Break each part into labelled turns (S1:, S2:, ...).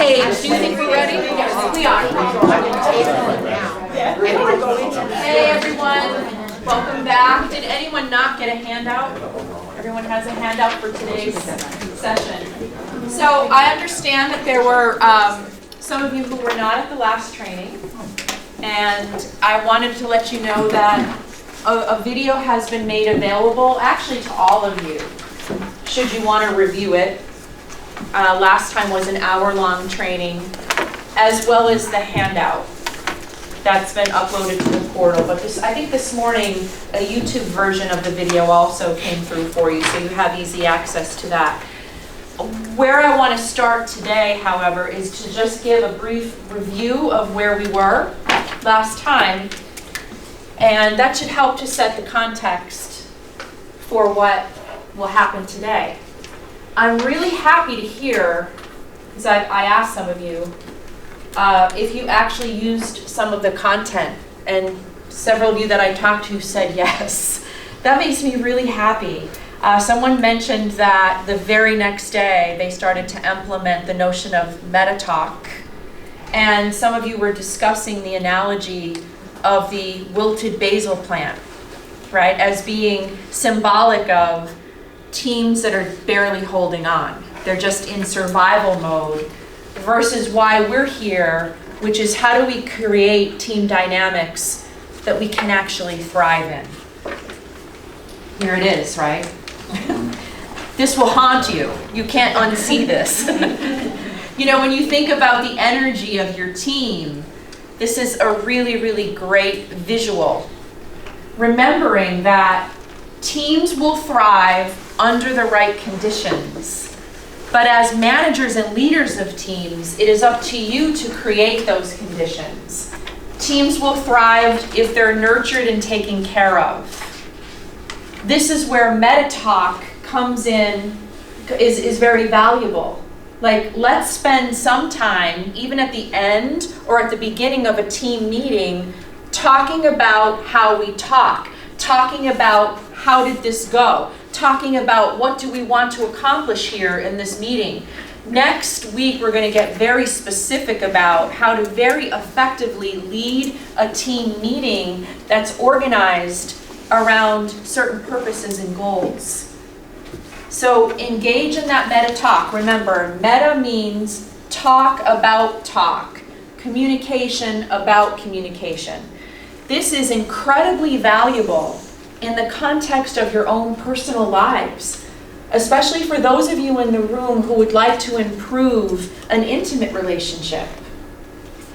S1: Paige, do you think we're ready? Yes, we are. Hey everyone, welcome back. Did anyone not get a handout? Everyone has a handout for today's session. So I understand that there were some of you who were not at the last training, and I wanted to let you know that a video has been made available actually to all of you, should you want to review it. Last time was an hour-long training, as well as the handout that's been uploaded to the portal. But I think this morning, a YouTube version of the video also came through for you, so you have easy access to that. Where I want to start today, however, is to just give a brief review of where we were last time, and that should help to set the context for what will happen today. I'm really happy to hear, because I asked some of you, if you actually used some of the content, and several of you that I talked to said yes. That makes me really happy. Someone mentioned that the very next day they started to implement the notion of meta talk, and some of you were discussing the analogy of the wilted basil plant, right, as being symbolic of teams that are barely holding on. They're just in survival mode, versus why we're here, which is how do we create team dynamics that we can actually thrive in. Here it is, right? This will haunt you. You can't unsee this. You know, when you think about the energy of your team, this is a really, really great visual. Remembering that teams will thrive under the right conditions. But as managers and leaders of teams, it is up to you to create those conditions. Teams will thrive if they're nurtured and taken care of. This is where meta talk comes in, is very valuable. Like, let's spend some time, even at the end or at the beginning of a team meeting, talking about how we talk, talking about how did this go, talking about what do we want to accomplish here in this meeting. Next week, we're going to get very specific about how to very effectively lead a team meeting that's organized around certain purposes and goals. So engage in that meta talk. Remember, meta means talk about talk, communication about communication. This is incredibly valuable in the context of your own personal lives, especially for those of you in the room who would like to improve an intimate relationship.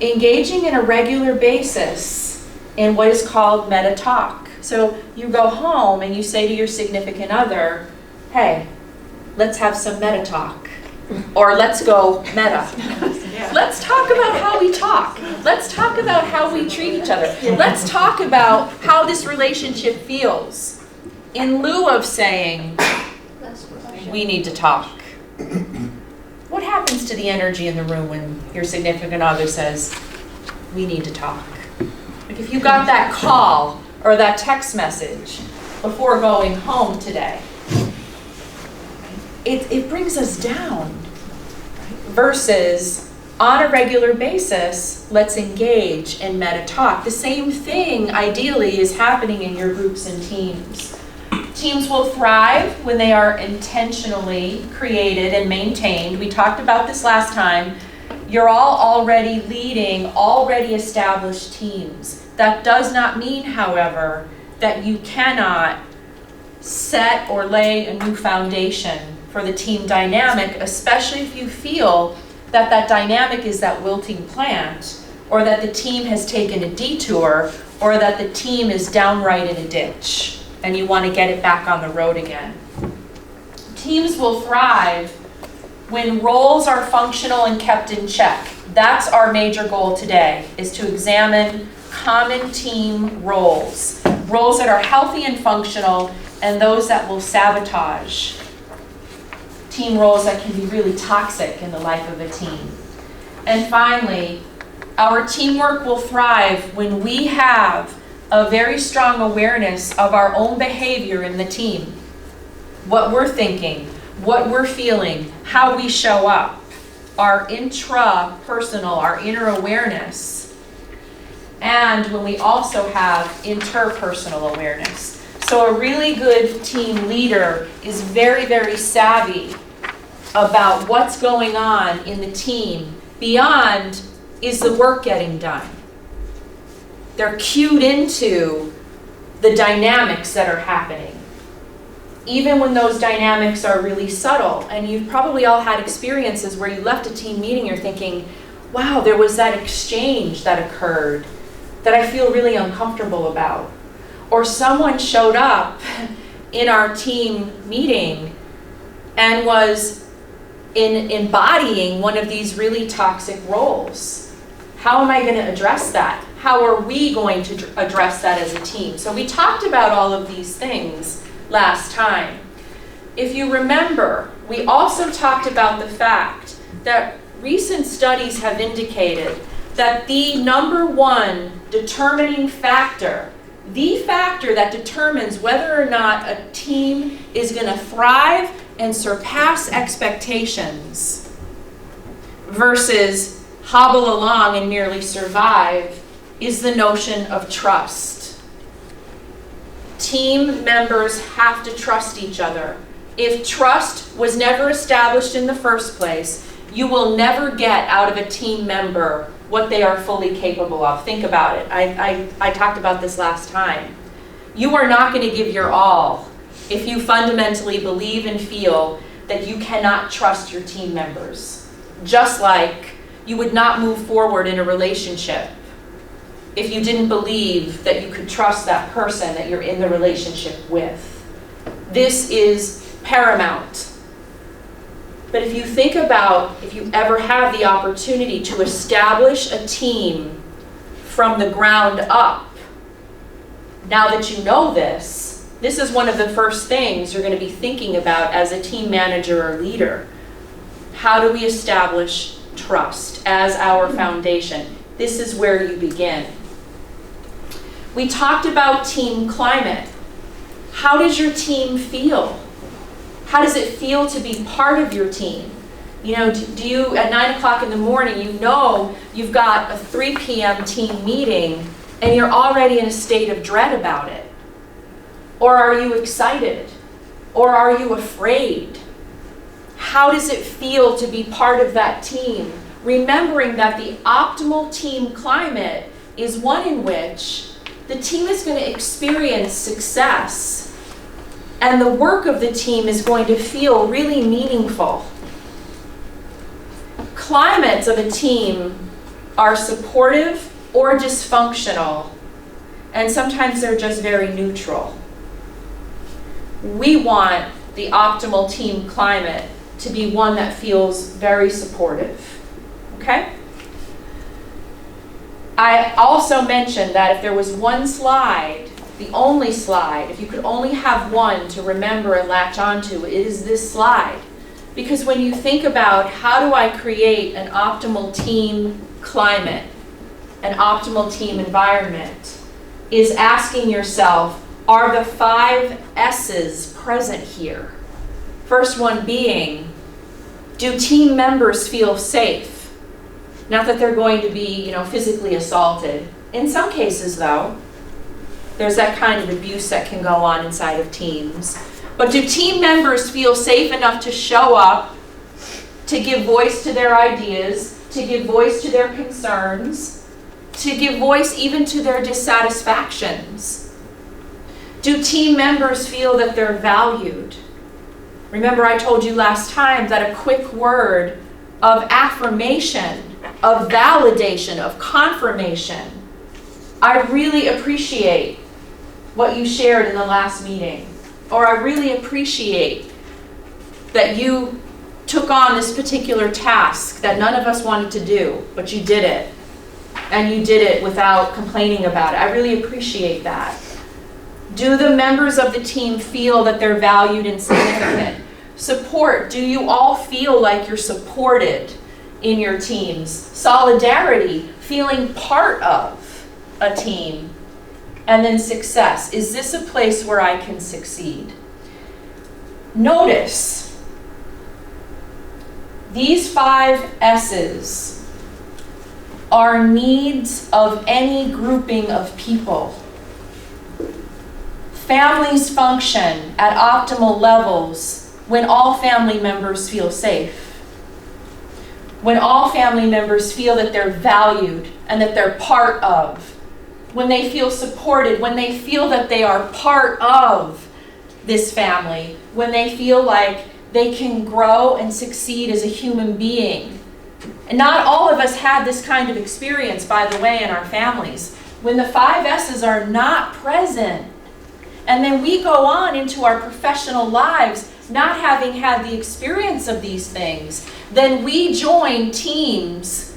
S1: Engaging in a regular basis in what is called meta talk. So you go home and you say to your significant other, hey, let's have some meta talk. Or let's go meta. Let's talk about how we talk. Let's talk about how we treat each other. Let's talk about how this relationship feels, in lieu of saying, we need to talk. What happens to the energy in the room when your significant other says, we need to talk? Like if you got that call or that text message before going home today, it brings us down. Versus, on a regular basis, let's engage in meta talk. The same thing, ideally, is happening in your groups and teams. Teams will thrive when they are intentionally created and maintained. We talked about this last time. You're all already leading already established teams. That does not mean, however, that you cannot set or lay a new foundation for the team dynamic, especially if you feel that that dynamic is that wilting plant, or that the team has taken a detour, or that the team is downright in a ditch, and you want to get it back on the road again. Teams will thrive when roles are functional and kept in check. That's our major goal today, is to examine common team roles. Roles that are healthy and functional, and those that will sabotage. Team roles that can be really toxic in the life of a team. And finally, our teamwork will thrive when we have a very strong awareness of our own behavior in the team. What we're thinking, what we're feeling, how we show up. our intrapersonal, our inner awareness, and when we also have interpersonal awareness. So a really good team leader is very, very savvy about what's going on in the team beyond, is the work getting done? They're cued into the dynamics that are happening, even when those dynamics are really subtle. And you've probably all had experiences where you left a team meeting, you're thinking, wow, there was that exchange that occurred that I feel really uncomfortable about. Or someone showed up in our team meeting and was embodying one of these really toxic roles. How am I going to address that? How are we going to address that as a team? So we talked about all of these things last time. If you remember, we also talked about the fact that recent studies have indicated that the number one determining factor, the factor that determines whether or not a team is going to thrive and surpass expectations versus hobble along and merely survive, is the notion of trust. Team members have to trust each other. If trust was never established in the first place, you will never get out of a team member what they are fully capable of. Think about it. I talked about this last time. You are not going to give your all if you fundamentally believe and feel that you cannot trust your team members. Just like you would not move forward in a relationship if you didn't believe that you could trust that person that you're in the relationship with. This is paramount. But if you think about, if you ever have the opportunity to establish a team from the ground up, now that you know this, this is one of the first things you're going to be thinking about as a team manager or leader. How do we establish trust as our foundation? This is where you begin. We talked about team climate. How does your team feel? How does it feel to be part of your team? You know, do you, at 9 o'clock in the morning, you know you've got a 3 p.m. team meeting and you're already in a state of dread about it? Or are you excited? Or are you afraid? How does it feel to be part of that team? Remembering that the optimal team climate is one in which the team is going to experience success and the work of the team is going to feel really meaningful. Climates of a team are supportive or dysfunctional, and sometimes they're just very neutral. We want the optimal team climate to be one that feels very supportive. Okay? I also mentioned that if there was one slide, the only slide, if you could only have one to remember and latch onto, it is this slide. Because when you think about how do I create an optimal team climate, an optimal team environment, is asking yourself, are the 5 S's present here? First one being, do team members feel safe? Not that they're going to be, physically assaulted. In some cases, though, there's that kind of abuse that can go on inside of teams. But do team members feel safe enough to show up, to give voice to their ideas, to give voice to their concerns, to give voice even to their dissatisfactions? Do team members feel that they're valued? Remember, I told you last time that a quick word of affirmation, of validation, of confirmation, I really appreciate what you shared in the last meeting. Or I really appreciate that you took on this particular task that none of us wanted to do, but you did it. And you did it without complaining about it. I really appreciate that. Do the members of the team feel that they're valued and significant? Support. Do you all feel like you're supported in your teams? Solidarity. Feeling part of a team. And then success. Is this a place where I can succeed? Notice These 5 S's are needs of any grouping of people. Families function at optimal levels when all family members feel safe. When all family members feel that they're valued and that they're part of. When they feel supported, when they feel that they are part of this family, when they feel like they can grow and succeed as a human being. And not all of us had this kind of experience, by the way, in our families. When the 5 S's are not present, and then we go on into our professional lives not having had the experience of these things, then we join teams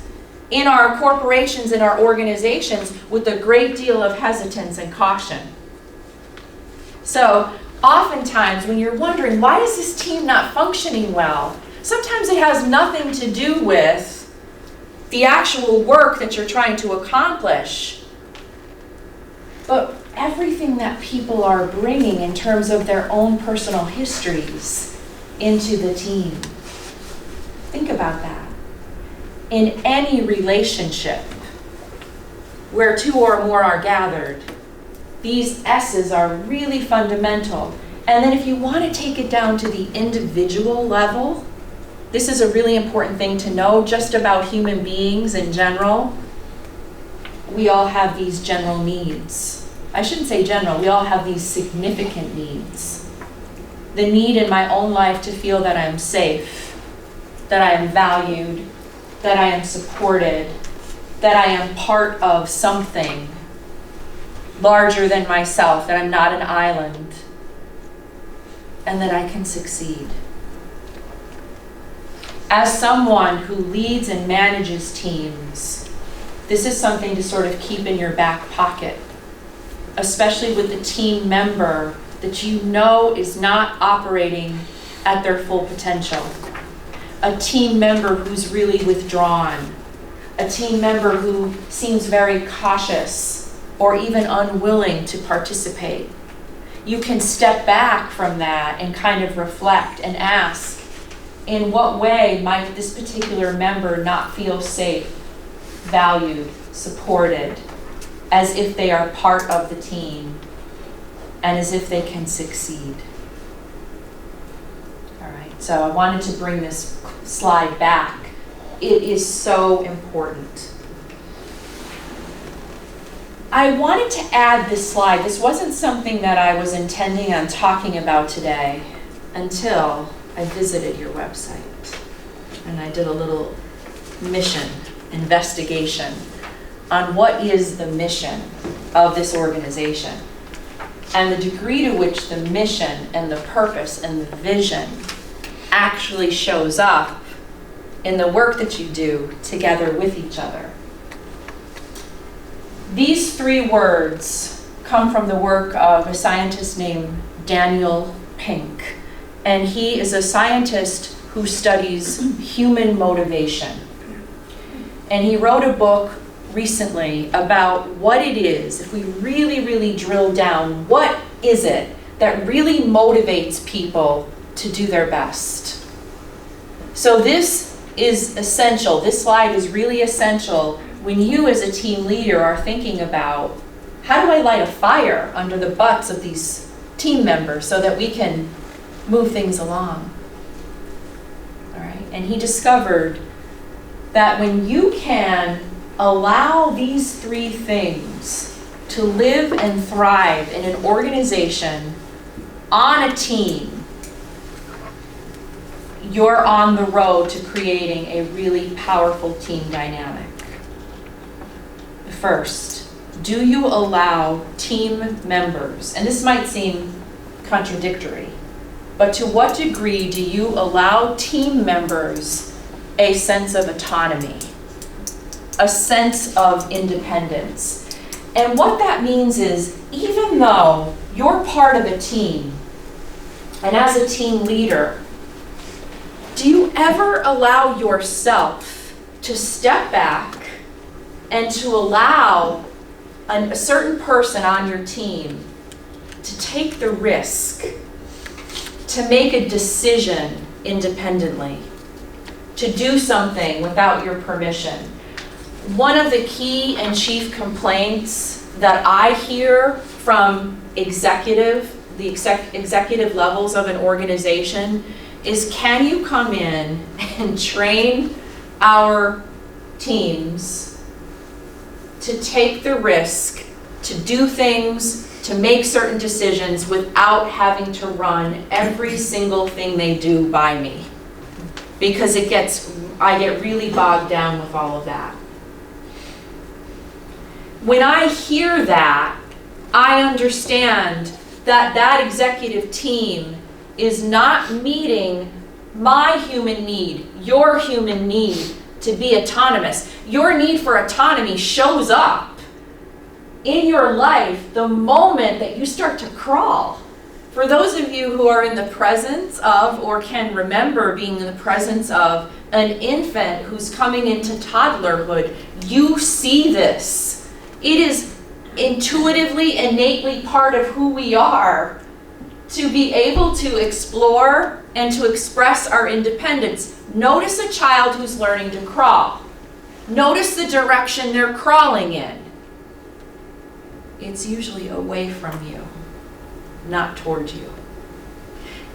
S1: in our corporations, in our organizations, with a great deal of hesitance and caution. So, oftentimes when you're wondering, why is this team not functioning well? Sometimes it has nothing to do with the actual work that you're trying to accomplish, but everything that people are bringing in terms of their own personal histories into the team. Think about that. In any relationship where 2 or more are gathered, these S's are really fundamental. And then if you want to take it down to the individual level, this is a really important thing to know just about human beings in general. We all have these general needs. I shouldn't say general, we all have these significant needs. The need in my own life to feel that I'm safe, that I am valued, that I am supported, that I am part of something larger than myself, that I'm not an island, and that I can succeed. As someone who leads and manages teams, this is something to sort of keep in your back pocket, especially with the team member that you know is not operating at their full potential. A team member who's really withdrawn. A team member who seems very cautious or even unwilling to participate. You can step back from that and kind of reflect and ask, in what way might this particular member not feel safe, valued, supported, as if they are part of the team and as if they can succeed? All right, so I wanted to bring this slide back. It is so important. I wanted to add this slide. This wasn't something that I was intending on talking about today until I visited your website and I did a little mission investigation on what is the mission of this organization and the degree to which the mission and the purpose and the vision actually shows up in the work that you do together with each other. These 3 words come from the work of a scientist named Daniel Pink. And he is a scientist who studies human motivation. And he wrote a book recently about what it is, if we really, really drill down, what is it that really motivates people to do their best? So this is essential. This slide is really essential when you as a team leader are thinking about, how do I light a fire under the butts of these team members so that we can move things along? All right. And he discovered that when you can allow these 3 things to live and thrive in an organization, on a team, you're on the road to creating a really powerful team dynamic. First, do you allow team members, and this might seem contradictory, but to what degree do you allow team members a sense of autonomy, a sense of independence? And what that means is, even though you're part of a team, and as a team leader, do you ever allow yourself to step back and to allow a certain person on your team to take the risk to make a decision independently? to do something without your permission. One of the key and chief complaints that I hear from the executive levels of an organization is, can you come in and train our teams to take the risk, to do things, to make certain decisions without having to run every single thing they do by me? Because I get really bogged down with all of that. When I hear that, I understand that that executive team is not meeting my human need, your human need to be autonomous. Your need for autonomy shows up in your life the moment that you start to crawl. For those of you who are in the presence of, or can remember being in the presence of, an infant who's coming into toddlerhood, you see this. It is intuitively, innately part of who we are to be able to explore and to express our independence. Notice a child who's learning to crawl. Notice the direction they're crawling in. It's usually away from you, not toward you.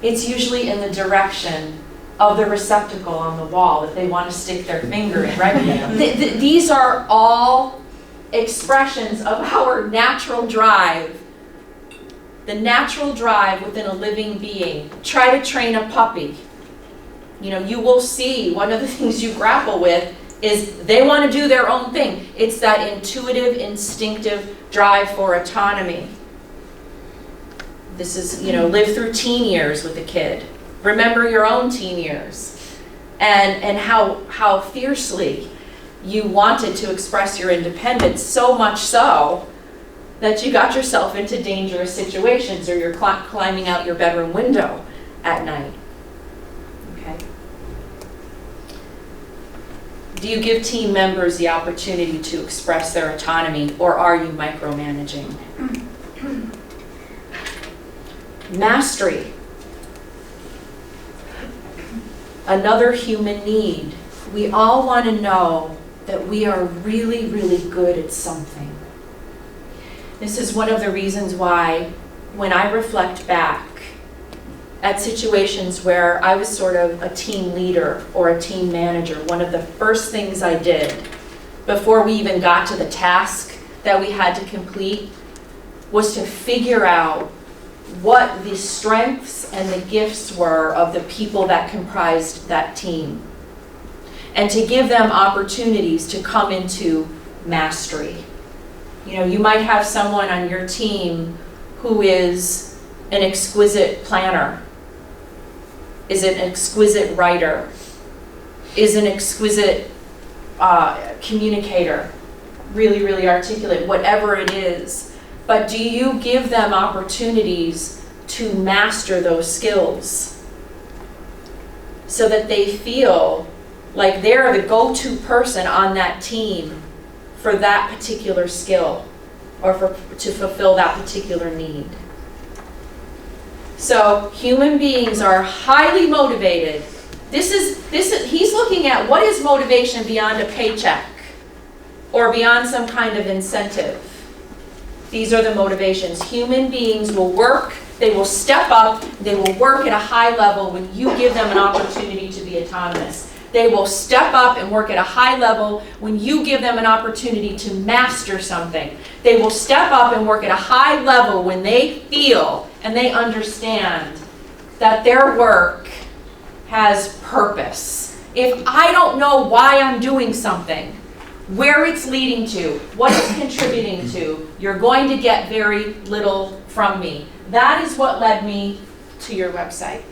S1: It's usually in the direction of the receptacle on the wall that they want to stick their finger in, right? These are all expressions of our natural drive. The natural drive within a living being. Try to train a puppy. You will see one of the things you grapple with is they want to do their own thing. It's that intuitive, instinctive drive for autonomy. This is, live through teen years with a kid. Remember your own teen years and how fiercely you wanted to express your independence, so much so that you got yourself into dangerous situations, or you're climbing out your bedroom window at night. Okay. Do you give team members the opportunity to express their autonomy, or are you micromanaging? Mastery. Another human need. We all want to know that we are really, really good at something. This is one of the reasons why, when I reflect back at situations where I was sort of a team leader or a team manager, one of the first things I did before we even got to the task that we had to complete was to figure out what the strengths and the gifts were of the people that comprised that team, and to give them opportunities to come into mastery. You might have someone on your team who is an exquisite planner, is an exquisite writer, is an exquisite communicator, really, really articulate, whatever it is. But do you give them opportunities to master those skills so that they feel like they're the go-to person on that team for that particular skill, or to fulfill that particular need? So human beings are highly motivated. He's looking at what is motivation beyond a paycheck or beyond some kind of incentive. These are the motivations. Human beings will work, they will step up, they will work at a high level when you give them an opportunity to be autonomous. They will step up and work at a high level when you give them an opportunity to master something. They will step up and work at a high level when they feel and they understand that their work has purpose. If I don't know why I'm doing something, where it's leading to, what it's contributing to, you're going to get very little from me. That is what led me to your website.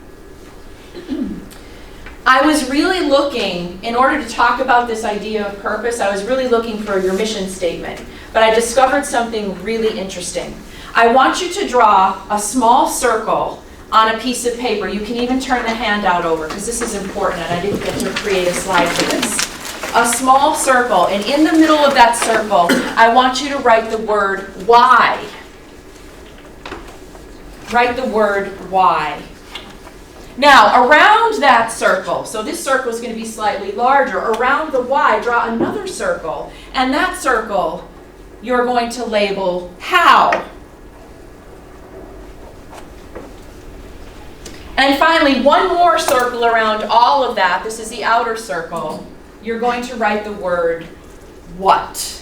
S1: I was really looking, in order to talk about this idea of purpose, I was really looking for your mission statement. But I discovered something really interesting. I want you to draw a small circle on a piece of paper. You can even turn the handout over, because this is important, and I didn't get to create a slide for this. A small circle, and in the middle of that circle, I want you to write the word why. Write the word why. Now, around that circle, so this circle is going to be slightly larger, around the Y, draw another circle. And that circle, you're going to label how. And finally, one more circle around all of that. This is the outer circle. You're going to write the word what.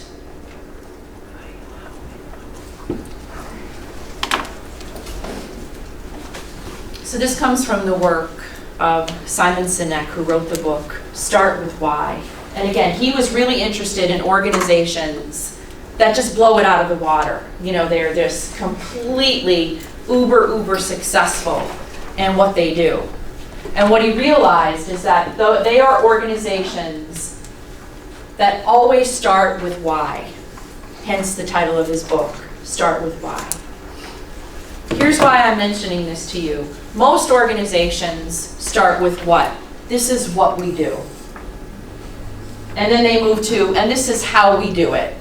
S1: So this comes from the work of Simon Sinek, who wrote the book, Start With Why. And again, he was really interested in organizations that just blow it out of the water. You know, they're just completely uber successful in what they do. And what he realized is that they are organizations that always start with why. Hence the title of his book, Start With Why. Here's why I'm mentioning this to you. Most organizations start with what? This is what we do. And then they move to, and this is how we do it.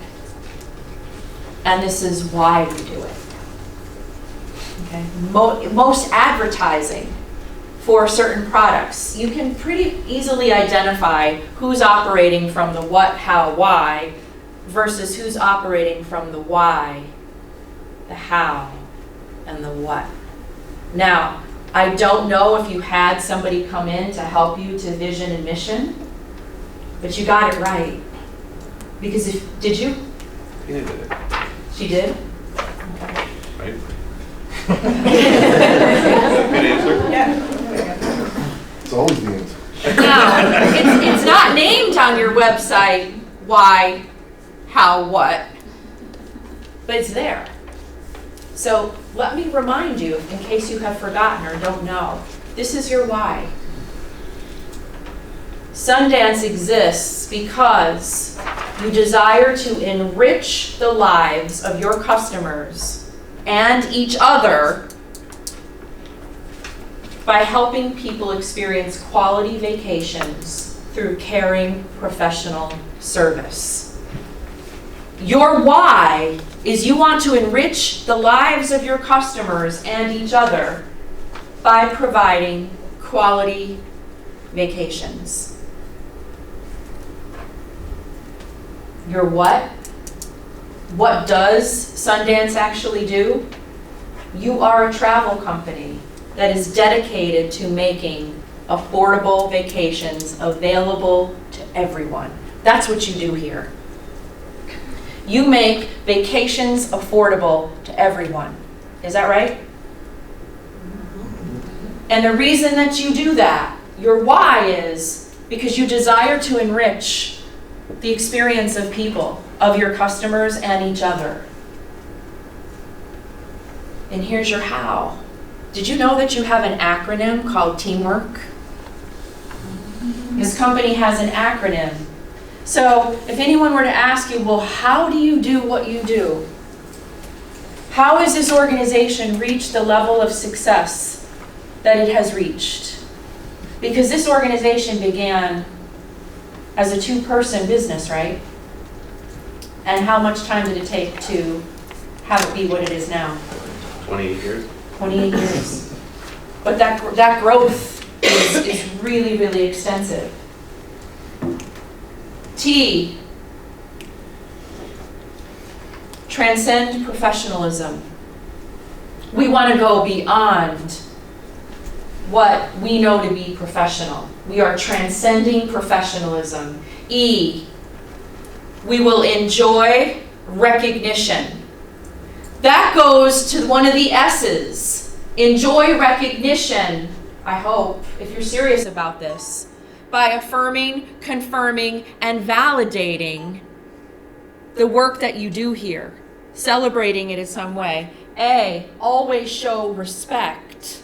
S1: And this is why we do it. Okay. Most advertising for certain products, you can pretty easily identify who's operating from the what, how, why, versus who's operating from the why, the how, and the what. Now, I don't know if you had somebody come in to help you to vision and mission, but you got it right. Because did you?
S2: Tina did it.
S1: She did?
S2: Right? Good answer?
S1: Yeah.
S3: It's always the answer.
S1: Now, it's not named on your website, why, how, what, but it's there. So let me remind you, in case you have forgotten or don't know, this is your why. Sundance exists because you desire to enrich the lives of your customers and each other by helping people experience quality vacations through caring professional service. Your why is you want to enrich the lives of your customers and each other by providing quality vacations. Your what? What does Sundance actually do? You are a travel company that is dedicated to making affordable vacations available to everyone. That's what you do here. You make vacations affordable to everyone. Is that right? And the reason that you do that, your why, is because you desire to enrich the experience of people, of your customers and each other. And here's your how. Did you know that you have an acronym called teamwork? This company has an acronym. So if anyone were to ask you, well, how do you do what you do? How has this organization reached the level of success that it has reached? Because this organization began as a two-person business, right? And how much time did it take to have it be what it is now?
S2: 28 years.
S1: 28 years. But that growth is really, really extensive. T, transcend professionalism. We want to go beyond what we know to be professional. We are transcending professionalism. E, we will enjoy recognition. That goes to one of the S's. Enjoy recognition, I hope, if you're serious about this, by affirming, confirming, and validating the work that you do here, celebrating it in some way. A, always show respect.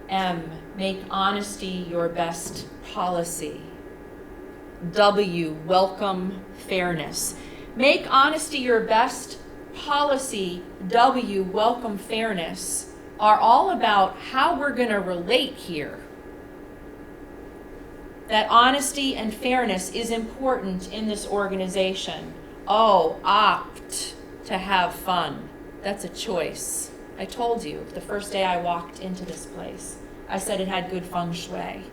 S1: M, make honesty your best policy. W, welcome fairness. Make honesty your best policy. W, welcome fairness, are all about how we're going to relate here. That honesty and fairness is important in this organization. O, opt to have fun. That's a choice. I told you the first day I walked into this place, I said it had good feng shui.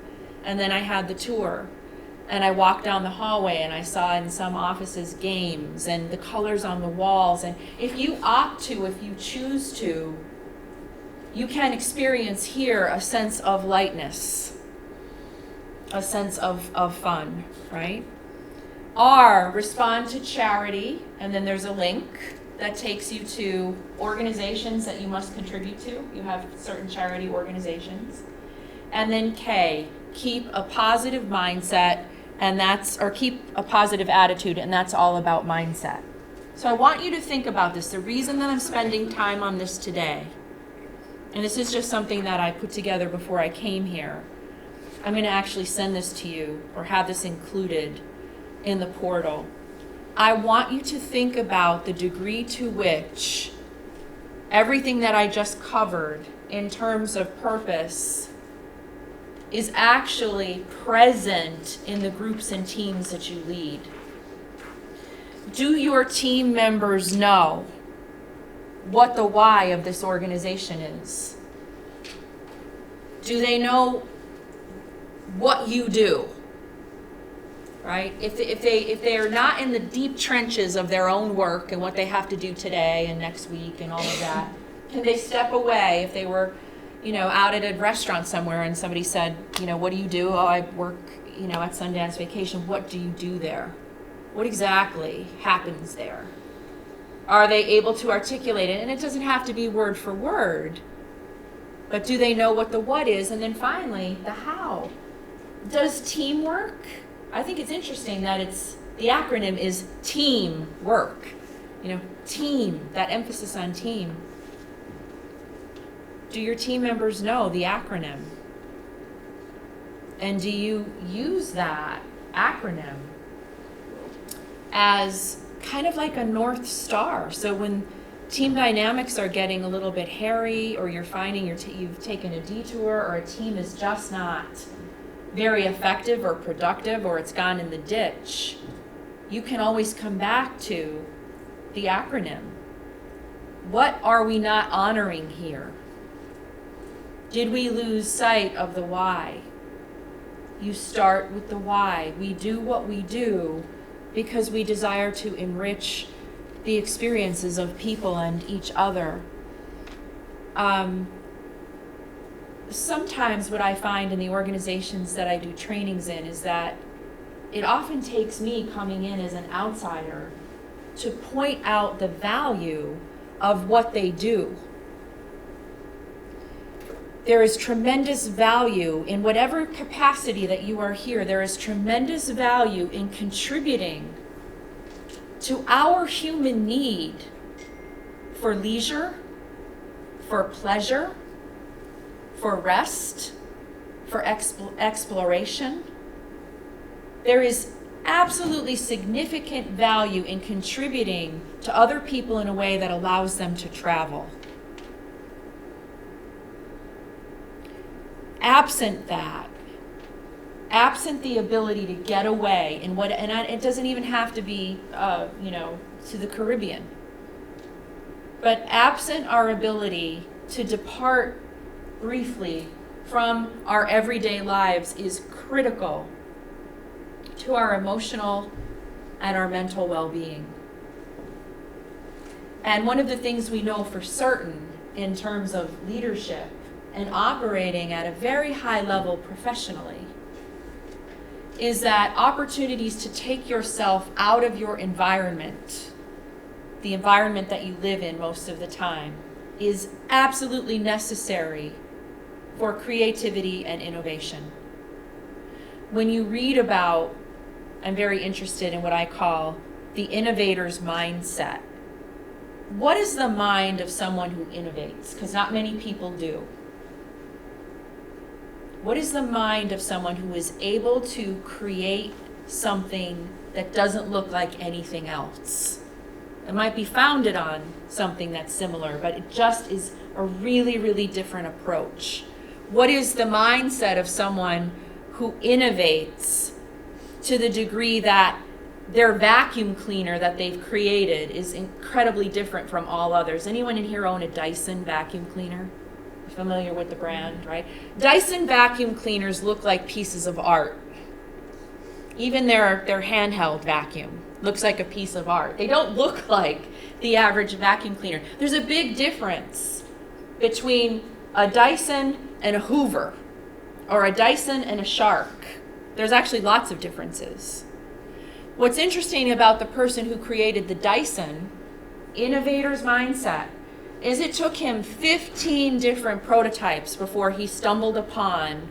S1: And then I had the tour, and I walked down the hallway and I saw in some offices games and the colors on the walls. And if you opt to, if you choose to, you can experience here a sense of lightness, a sense of fun, right? R, respond to charity, and then there's a link that takes you to organizations that you must contribute to. You have certain charity organizations. And then K, keep a positive mindset, or keep a positive attitude, and that's all about mindset. So I want you to think about this. The reason that I'm spending time on this today, and this is just something that I put together before I came here. I'm going to actually send this to you or have this included in the portal. I want you to think about the degree to which everything that I just covered in terms of purpose is actually present in the groups and teams that you lead. Do your team members know what the why of this organization is? Do they know what you do? Right? If they are not in the deep trenches of their own work and what they have to do today and next week and all of that, can they step away if they were, out at a restaurant somewhere and somebody said, what do you do? Oh, I work, at Sundance Vacation. What do you do there? What exactly happens there? Are they able to articulate it? And it doesn't have to be word for word, but do they know what the what is? And then finally, the how. Does teamwork? I think it's interesting that the acronym is teamwork. Team, that emphasis on team. Do your team members know the acronym? And do you use that acronym as kind of like a North Star? So when team dynamics are getting a little bit hairy, or you're finding you've taken a detour, or a team is just not very effective or productive, or it's gone in the ditch, you can always come back to the acronym. What are we not honoring here? Did we lose sight of the why? You start with the why. We do what we do because we desire to enrich the experiences of people and each other. Sometimes what I find in the organizations that I do trainings in is that it often takes me coming in as an outsider to point out the value of what they do. There is tremendous value in whatever capacity that you are here. There is tremendous value in contributing to our human need for leisure, for pleasure, for rest, for exploration. There is absolutely significant value in contributing to other people in a way that allows them to travel. Absent that, absent the ability to get away it doesn't even have to be, to the Caribbean, but absent our ability to depart briefly from our everyday lives is critical to our emotional and our mental well-being. And one of the things we know for certain in terms of leadership and operating at a very high level professionally is that opportunities to take yourself out of your environment, the environment that you live in most of the time, is absolutely necessary for creativity and innovation. When you read about, I'm very interested in what I call the innovator's mindset. What is the mind of someone who innovates? Because not many people do. What is the mind of someone who is able to create something that doesn't look like anything else? It might be founded on something that's similar, but it just is a really, really different approach. What is the mindset of someone who innovates to the degree that their vacuum cleaner that they've created is incredibly different from all others. Anyone in here own a Dyson vacuum cleaner? Familiar with the brand, right? Dyson vacuum cleaners look like pieces of art. Even their handheld vacuum looks like a piece of art. They don't look like the average vacuum cleaner. There's a big difference between a Dyson and a Hoover, or a Dyson and a Shark. There's actually lots of differences. What's interesting about the person who created the Dyson, innovator's mindset, is it took him 15 different prototypes before he stumbled upon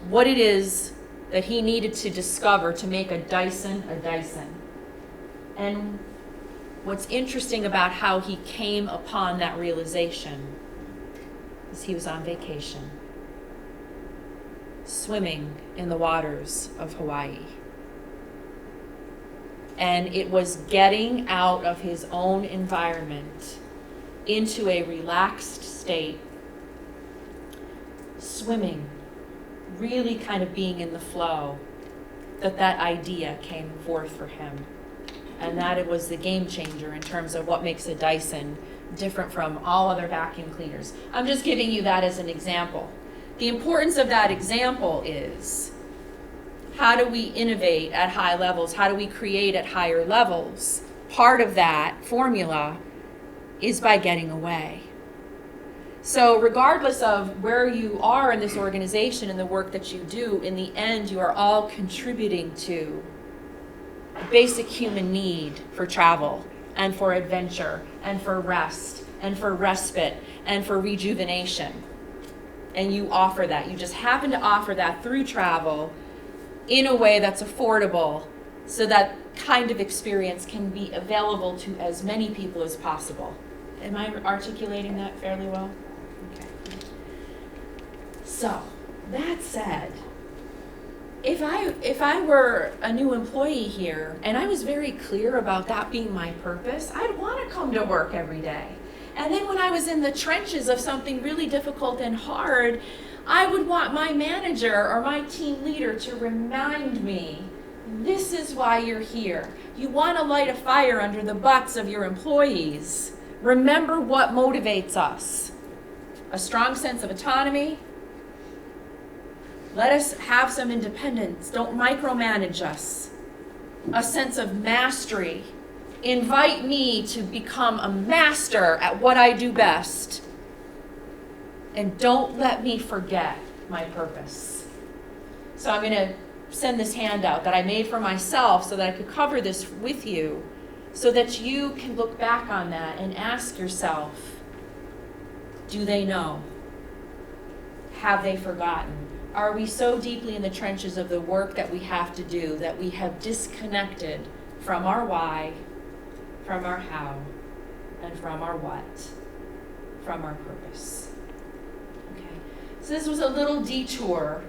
S1: what it is that he needed to discover to make a Dyson a Dyson. And what's interesting about how he came upon that realization is he was on vacation, swimming in the waters of Hawaii. And it was getting out of his own environment into a relaxed state, swimming, really kind of being in the flow, that idea came forth for him. And that it was the game changer in terms of what makes a Dyson different from all other vacuum cleaners. I'm just giving you that as an example. The importance of that example is, how do we innovate at high levels? How do we create at higher levels? Part of that formula is by getting away. So regardless of where you are in this organization and the work that you do, in the end, you are all contributing to a basic human need for travel and for adventure and for rest and for respite and for rejuvenation. And you offer that. You just happen to offer that through travel in a way that's affordable, so that kind of experience can be available to as many people as possible. Am I articulating that fairly well? Okay. So, that said, if I were a new employee here and I was very clear about that being my purpose, I'd want to come to work every day. And then when I was in the trenches of something really difficult and hard, I would want my manager or my team leader to remind me, this is why you're here. You want to light a fire under the butts of your employees. Remember what motivates us. A strong sense of autonomy. Let us have some independence. Don't micromanage us. A sense of mastery. Invite me to become a master at what I do best. And don't let me forget my purpose. So I'm going to send this handout that I made for myself so that I could cover this with you, so that you can look back on that and ask yourself, do they know? Have they forgotten? Are we so deeply in the trenches of the work that we have to do that we have disconnected from our why, from our how, and from our what, from our purpose? So this was a little detour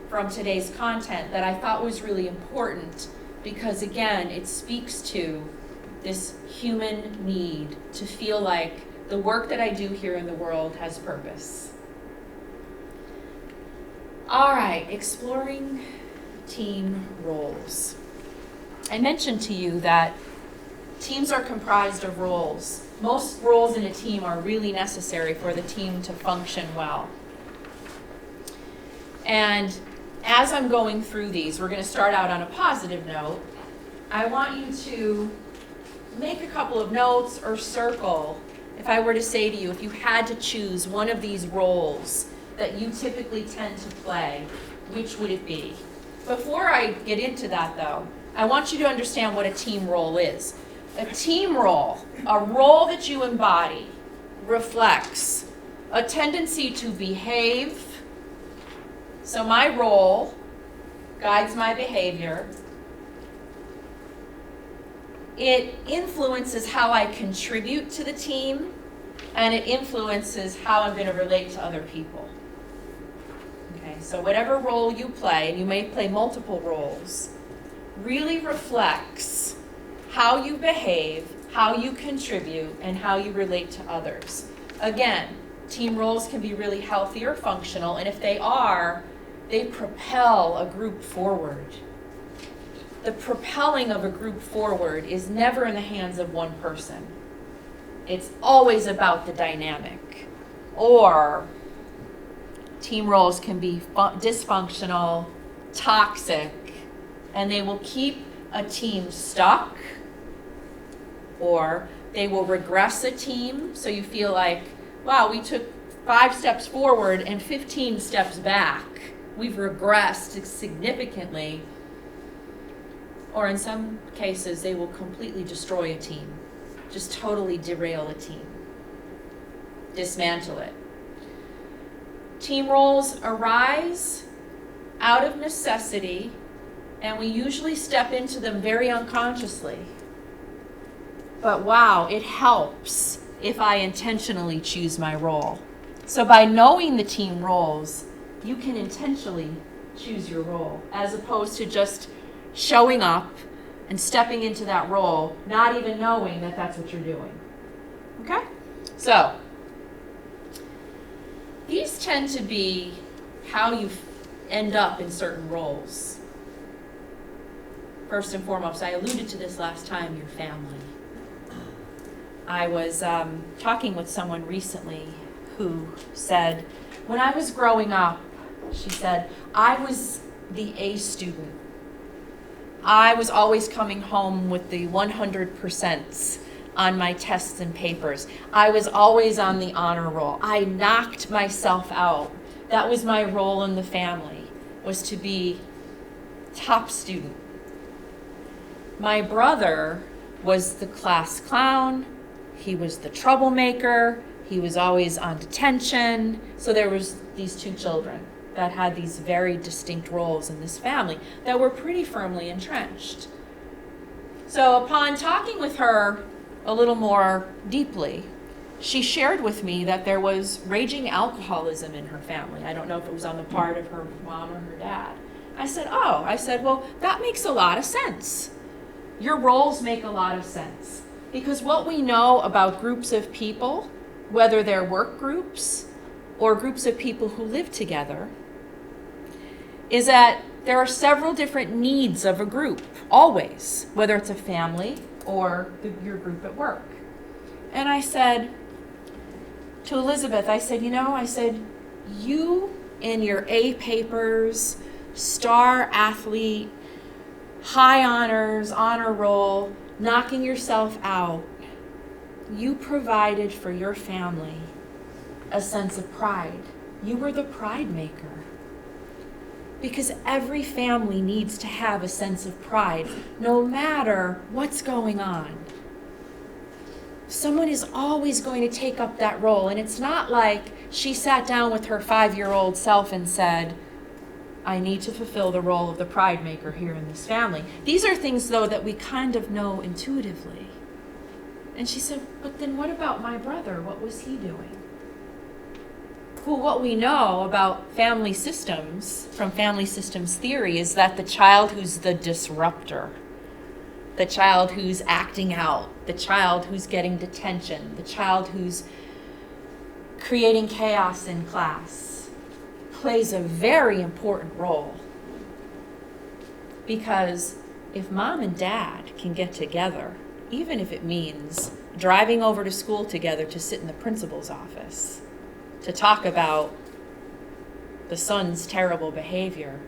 S1: from today's content that I thought was really important, because again, it speaks to this human need to feel like the work that I do here in the world has purpose. All right, exploring team roles. I mentioned to you that teams are comprised of roles. Most roles in a team are really necessary for the team to function well. And as I'm going through these, we're going to start out on a positive note. I want you to make a couple of notes or circle. If I were to say to you, if you had to choose one of these roles that you typically tend to play, which would it be? Before I get into that though, I want you to understand what a team role is. A team role, a role that you embody, reflects a tendency to behave. So my role guides my behavior. It influences how I contribute to the team, and it influences how I'm going to relate to other people. Okay, so whatever role you play, and you may play multiple roles, really reflects how you behave, how you contribute, and how you relate to others. Again, team roles can be really healthy or functional, and if they are, they propel a group forward. the propelling of a group forward is never in the hands of one person. It's always about the dynamic. Or team roles can be dysfunctional, toxic, and they will keep a team stuck, or they will regress a team, so you feel like, wow, we took 5 steps forward and 15 steps back. We've regressed significantly. Or in some cases, they will completely destroy a team, just totally derail a team, dismantle it. Team roles arise out of necessity, and we usually step into them very unconsciously. But wow, it helps if I intentionally choose my role. So by knowing the team roles, you can intentionally choose your role, as opposed to just showing up and stepping into that role, not even knowing that that's what you're doing. Okay? So, these tend to be how you end up in certain roles. First and foremost, I alluded to this last time, your family. I was talking with someone recently who said, when I was growing up, she said, I was the A student. I was always coming home with the 100% on my tests and papers. I was always on the honor roll. I knocked myself out. That was my role in the family, was to be top student. My brother was the class clown. He was the troublemaker. He was always on detention. So there was these 2 children that had these very distinct roles in this family that were pretty firmly entrenched. So upon talking with her a little more deeply, she shared with me that there was raging alcoholism in her family. I don't know if it was on the part of her mom or her dad. I said, well, that makes a lot of sense. Your roles make a lot of sense. Because what we know about groups of people, whether they're work groups or groups of people who live together, is that there are several different needs of a group, always, whether it's a family or your group at work. And I said to Elizabeth, I said, you in your A papers, star athlete, high honors, honor roll, knocking yourself out, you provided for your family a sense of pride. You were the pride maker. Because every family needs to have a sense of pride, no matter what's going on. Someone is always going to take up that role, and it's not like she sat down with her 5-year-old self and said, I need to fulfill the role of the pride maker here in this family. These are things, though, that we kind of know intuitively. And she said, but then what about my brother? What was he doing? Well, what we know about family systems, from family systems theory, is that the child who's the disruptor, the child who's acting out, the child who's getting detention, the child who's creating chaos in class, plays a very important role. Because if mom and dad can get together, even if it means driving over to school together to sit in the principal's office, to talk about the son's terrible behavior,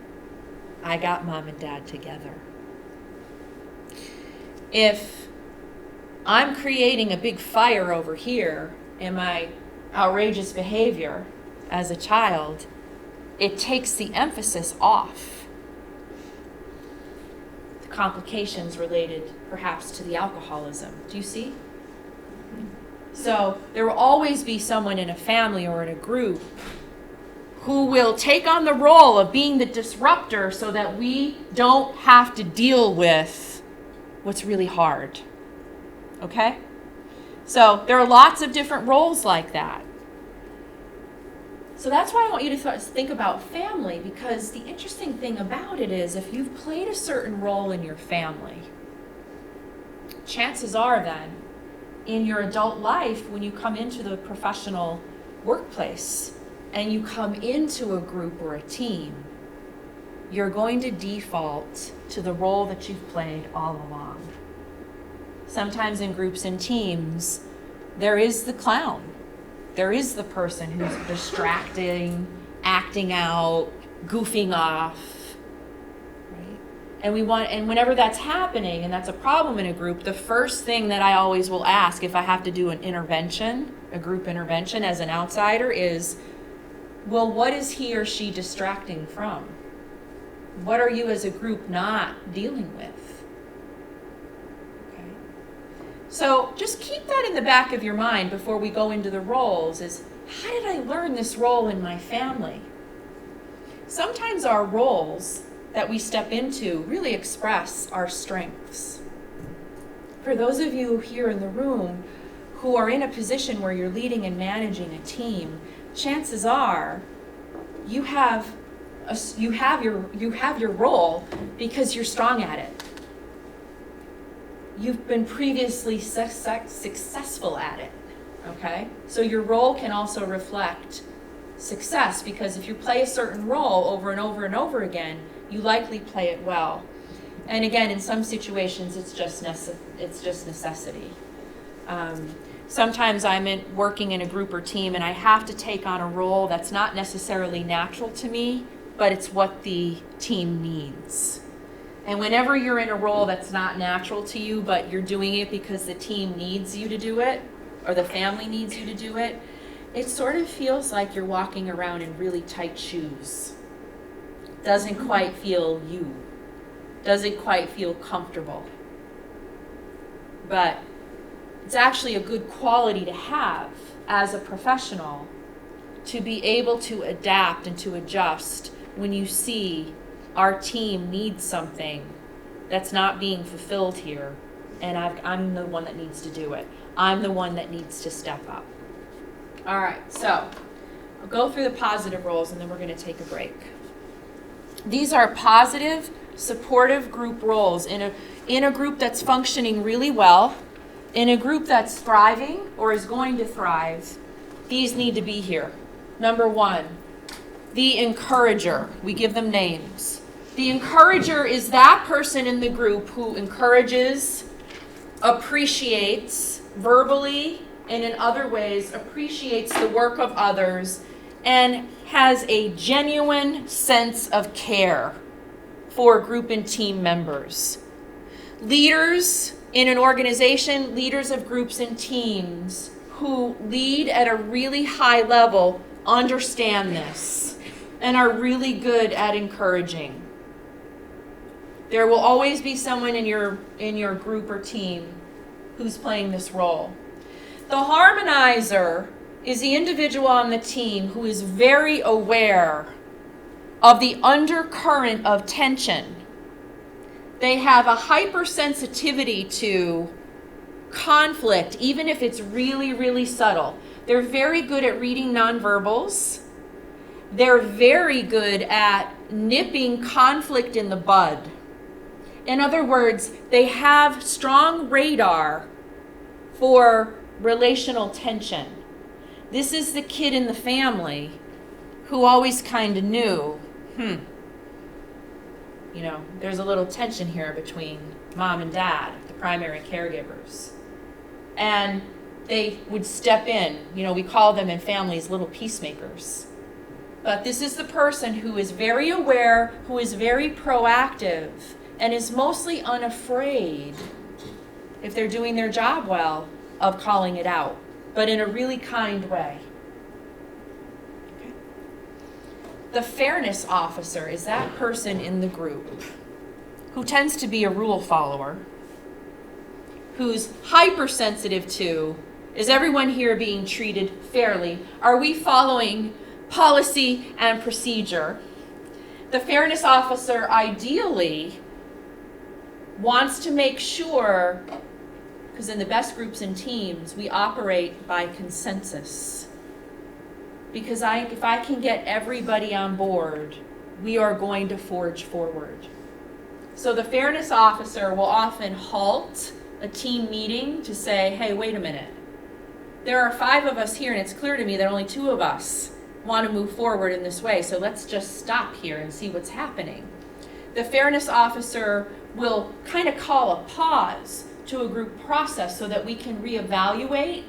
S1: I got mom and dad together. If I'm creating a big fire over here in my outrageous behavior as a child, it takes the emphasis off the complications related perhaps to the alcoholism. Do you see? So there will always be someone in a family or in a group who will take on the role of being the disruptor so that we don't have to deal with what's really hard. Okay? So there are lots of different roles like that. So that's why I want you to think about family, because the interesting thing about it is if you've played a certain role in your family, chances are then in your adult life, when you come into the professional workplace and you come into a group or a team, you're going to default to the role that you've played all along. Sometimes in groups and teams, there is the clown. There is the person who's distracting, acting out, goofing off, right? And whenever that's happening and that's a problem in a group, the first thing that I always will ask if I have to do an intervention, a group intervention as an outsider is, well, what is he or she distracting from? What are you as a group not dealing with? Okay. So just keep that in the back of your mind before we go into the roles is, how did I learn this role in my family? Sometimes our roles that we step into really express our strengths. For those of you here in the room who are in a position where you're leading and managing a team, chances are you have your role because you're strong at it. You've been previously successful at it, okay? So your role can also reflect success, because if you play a certain role over and over and over again, you likely play it well. And again, in some situations, it's just necessity. Sometimes I'm working in a group or team and I have to take on a role that's not necessarily natural to me, but it's what the team needs. And whenever you're in a role that's not natural to you, but you're doing it because the team needs you to do it, or the family needs you to do it, it sort of feels like you're walking around in really tight shoes. Doesn't quite feel you. Doesn't quite feel comfortable. But it's actually a good quality to have as a professional, to be able to adapt and to adjust when you see our team needs something that's not being fulfilled here, and I'm the one that needs to do it. I'm the one that needs to step up. All right, so I'll go through the positive roles and then we're going to take a break. These are positive, supportive group roles in a group that's functioning really well, in a group that's thriving or is going to thrive. These need to be here. Number one, the encourager. We give them names. The encourager is that person in the group who encourages, appreciates, verbally and in other ways, appreciates the work of others and has a genuine sense of care for group and team members. Leaders in an organization, leaders of groups and teams who lead at a really high level understand this and are really good at encouraging. There will always be someone in your group or team who's playing this role. The harmonizer is the individual on the team who is very aware of the undercurrent of tension. They have a hypersensitivity to conflict, even if it's really, really subtle. They're very good at reading nonverbals. They're very good at nipping conflict in the bud. In other words, they have strong radar for relational tension. This is the kid in the family who always kind of knew, there's a little tension here between mom and dad, the primary caregivers. And they would step in. We call them in families little peacemakers. But this is the person who is very aware, who is very proactive, and is mostly unafraid, if they're doing their job well, of calling it out, but in a really kind way. Okay. The fairness officer is that person in the group who tends to be a rule follower, who's hypersensitive to, is everyone here being treated fairly? Are we following policy and procedure? The fairness officer ideally wants to make sure, because in the best groups and teams, we operate by consensus. Because if I can get everybody on board, we are going to forge forward. So the fairness officer will often halt a team meeting to say, hey, wait a minute. There are 5 of us here, and it's clear to me that only 2 of us want to move forward in this way, so let's just stop here and see what's happening. The fairness officer will kind of call a pause to a group process so that we can reevaluate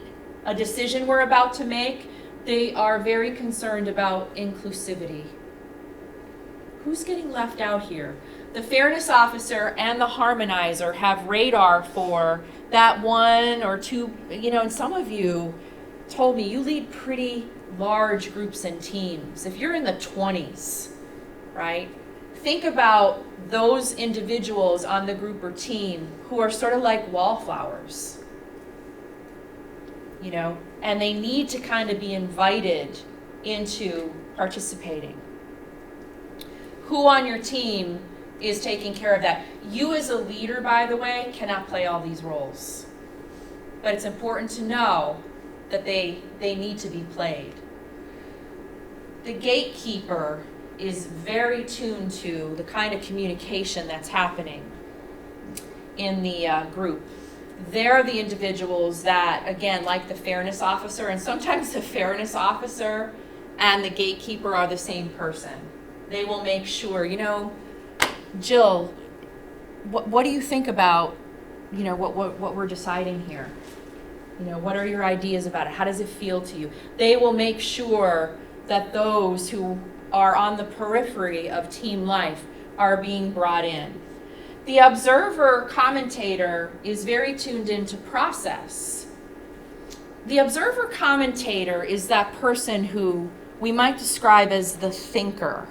S1: a decision we're about to make. They are very concerned about inclusivity. Who's getting left out here? The fairness officer and the harmonizer have radar for that one or two, and some of you told me you lead pretty large groups and teams. If you're in the 20s, right? Think about those individuals on the group or team who are sort of like wallflowers, and they need to kind of be invited into participating. Who on your team is taking care of that? You as a leader, by the way, cannot play all these roles. But it's important to know that they need to be played. The gatekeeper is very tuned to the kind of communication that's happening in the group. They're the individuals that, again, like the fairness officer, and sometimes the fairness officer and the gatekeeper are the same person. They will make sure, Jill, what do you think about, what we're deciding here? What are your ideas about it? How does it feel to you? They will make sure that those who are on the periphery of team life are being brought in. The observer commentator is very tuned into process. The observer commentator is that person who we might describe as the thinker.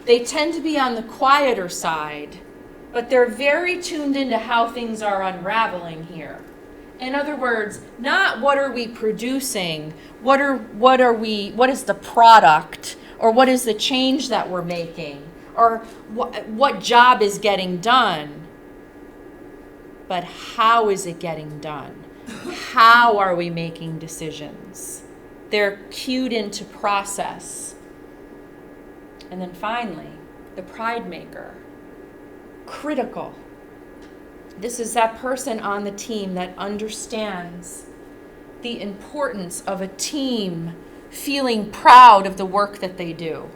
S1: They tend to be on the quieter side, but they're very tuned into how things are unraveling here. In other words, not what are we producing, what is the product, or what is the change that we're making, or what job is getting done, but how is it getting done? How are we making decisions? They're cued into process. And then finally, the pride maker. Critical. This is that person on the team that understands the importance of a team feeling proud of the work that they do,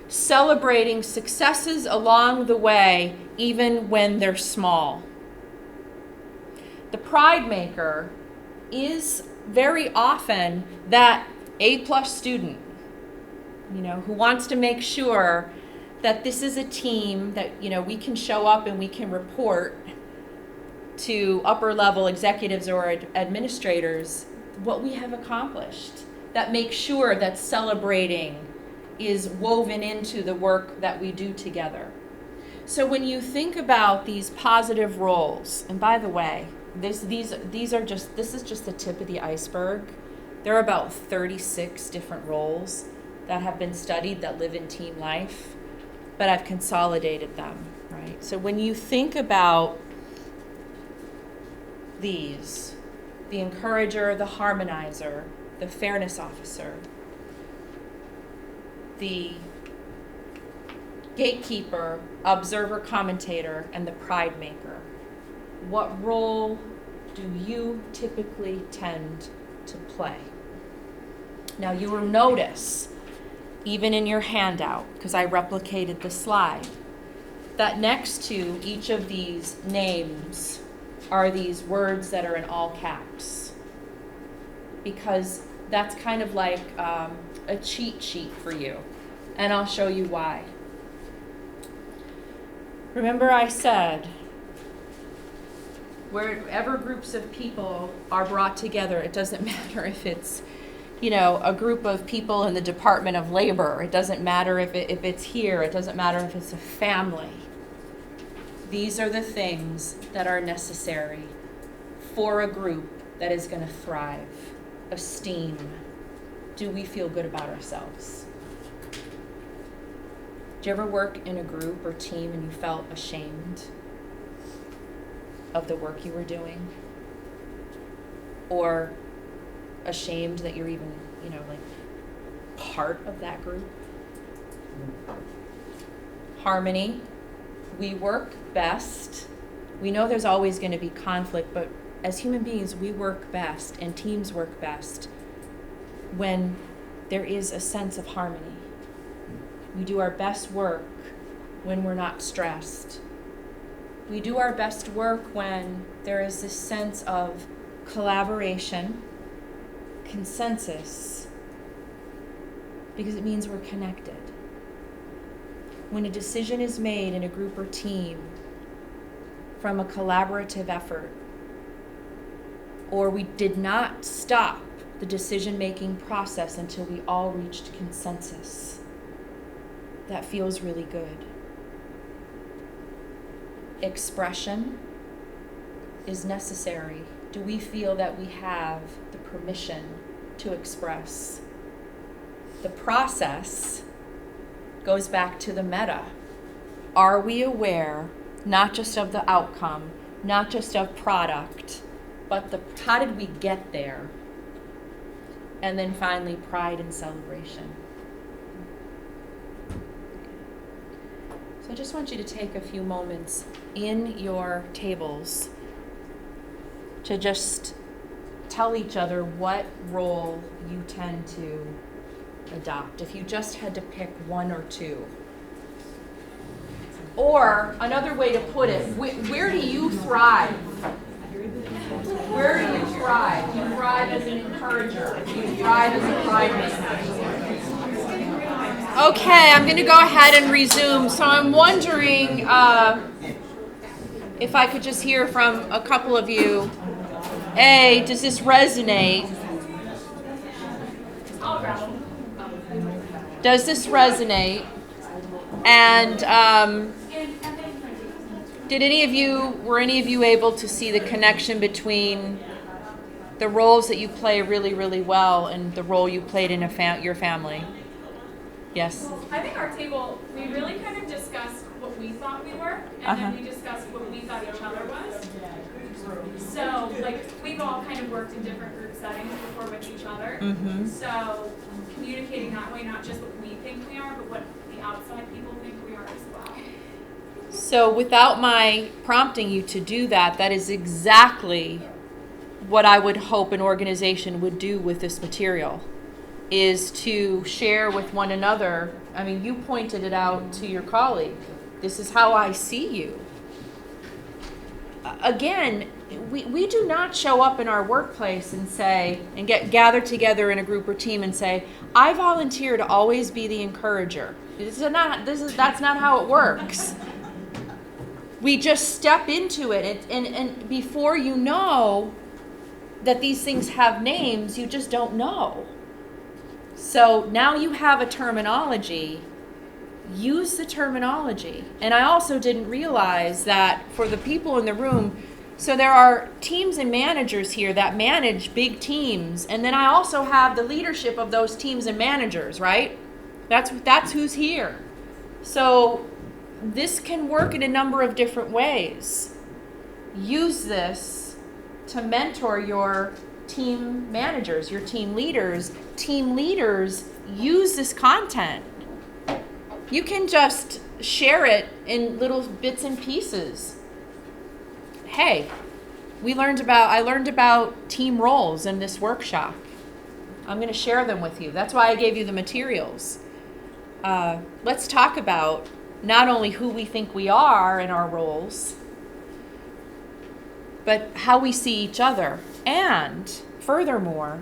S1: celebrating successes along the way, even when they're small. The pride maker is very often that A+ student, who wants to make sure that this is a team that, we can show up and we can report to upper level executives or administrators what we have accomplished, that makes sure that celebrating is woven into the work that we do together. So when you think about these positive roles, and by the way, this is just the tip of the iceberg. There are about 36 different roles that have been studied that live in team life, but I've consolidated them, right? So when you think about these, the encourager, the harmonizer, the fairness officer, the gatekeeper, observer, commentator, and the pride maker, what role do you typically tend to play? Now you will notice, even in your handout, because I replicated the slide, that next to each of these names are these words that are in all caps, because that's kind of like a cheat sheet for you, and I'll show you why. Remember I said, wherever groups of people are brought together, it doesn't matter if it's, a group of people in the Department of Labor. It doesn't matter if it's here. It doesn't matter if it's a family. These are the things that are necessary for a group that is going to thrive. Esteem. Do we feel good about ourselves? Did you ever work in a group or team and you felt ashamed of the work you were doing? Or ashamed that you're even, part of that group? Harmony. We work best. We know there's always going to be conflict, but as human beings, we work best and teams work best when there is a sense of harmony. We do our best work when we're not stressed. We do our best work when there is this sense of collaboration, consensus, because it means we're connected. When a decision is made in a group or team from a collaborative effort, or we did not stop the decision-making process until we all reached consensus, that feels really good. Expression is necessary. Do we feel that we have the permission to express? The process goes back to the meta. Are we aware not just of the outcome, not just of product, but how did we get there? And then finally, pride and celebration. So I just want you to take a few moments in your tables to just tell each other what role you tend to adopt. If you just had to pick one or two. Or another way to put it, where do you thrive? Where do you thrive? Do you thrive as an encourager? Do you thrive as a pride maker? Okay, I'm going to go ahead and resume. So I'm wondering if I could just hear from a couple of you. A, does this resonate? Does this resonate? And were any of you able to see the connection between the roles that you play really, really well and the role you played in your family? Yes?
S3: I think our table, we really kind of discussed what we thought we were, and then we discussed what we thought each other was. So, we've all kind of worked in different group settings before with each other.
S1: Mm-hmm.
S3: So, communicating that way, not just what we think we are, but what the outside people think we are as well.
S1: So without my prompting you to do that, that is exactly what I would hope an organization would do with this material, is to share with one another. I mean, you pointed it out to your colleague. This is how I see you. Again, we do not show up in our workplace and say, and gather together in a group or team and say, I volunteer to always be the encourager. That's not how it works. We just step into it, and before you know that these things have names, you just don't know. So now you have a terminology. Use the terminology. And I also didn't realize that for the people in the room, so there are teams and managers here that manage big teams, and then I also have the leadership of those teams and managers, right? That's who's here. So this can work in a number of different ways. Use this to mentor your team managers, your team leaders. Team leaders, use this content. You can just share it in little bits and pieces. Hey, I learned about team roles in this workshop. I'm going to share them with you. That's why I gave you the materials. Let's talk about not only who we think we are in our roles, but how we see each other. And furthermore,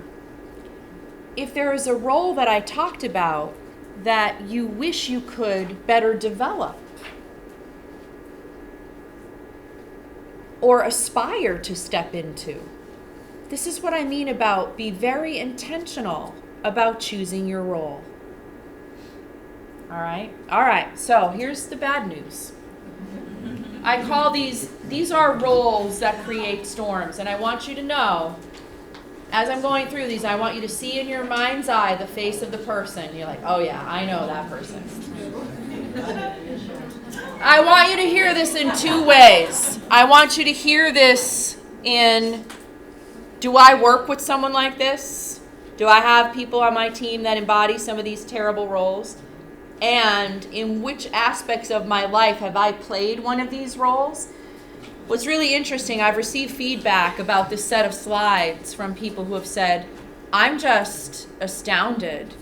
S1: if there is a role that I talked about that you wish you could better develop or aspire to step into, this is what I mean about be very intentional about choosing your role. All right, so here's the bad news. I call these are roles that create storms, and I want you to know, as I'm going through these, I want you to see in your mind's eye the face of the person. You're like, oh yeah, I know that person. I want you to hear this in two ways. I want you to hear this in, do I work with someone like this? Do I have people on my team that embody some of these terrible roles? And in which aspects of my life have I played one of these roles? What's really interesting, I've received feedback about this set of slides from people who have said, I'm just astounded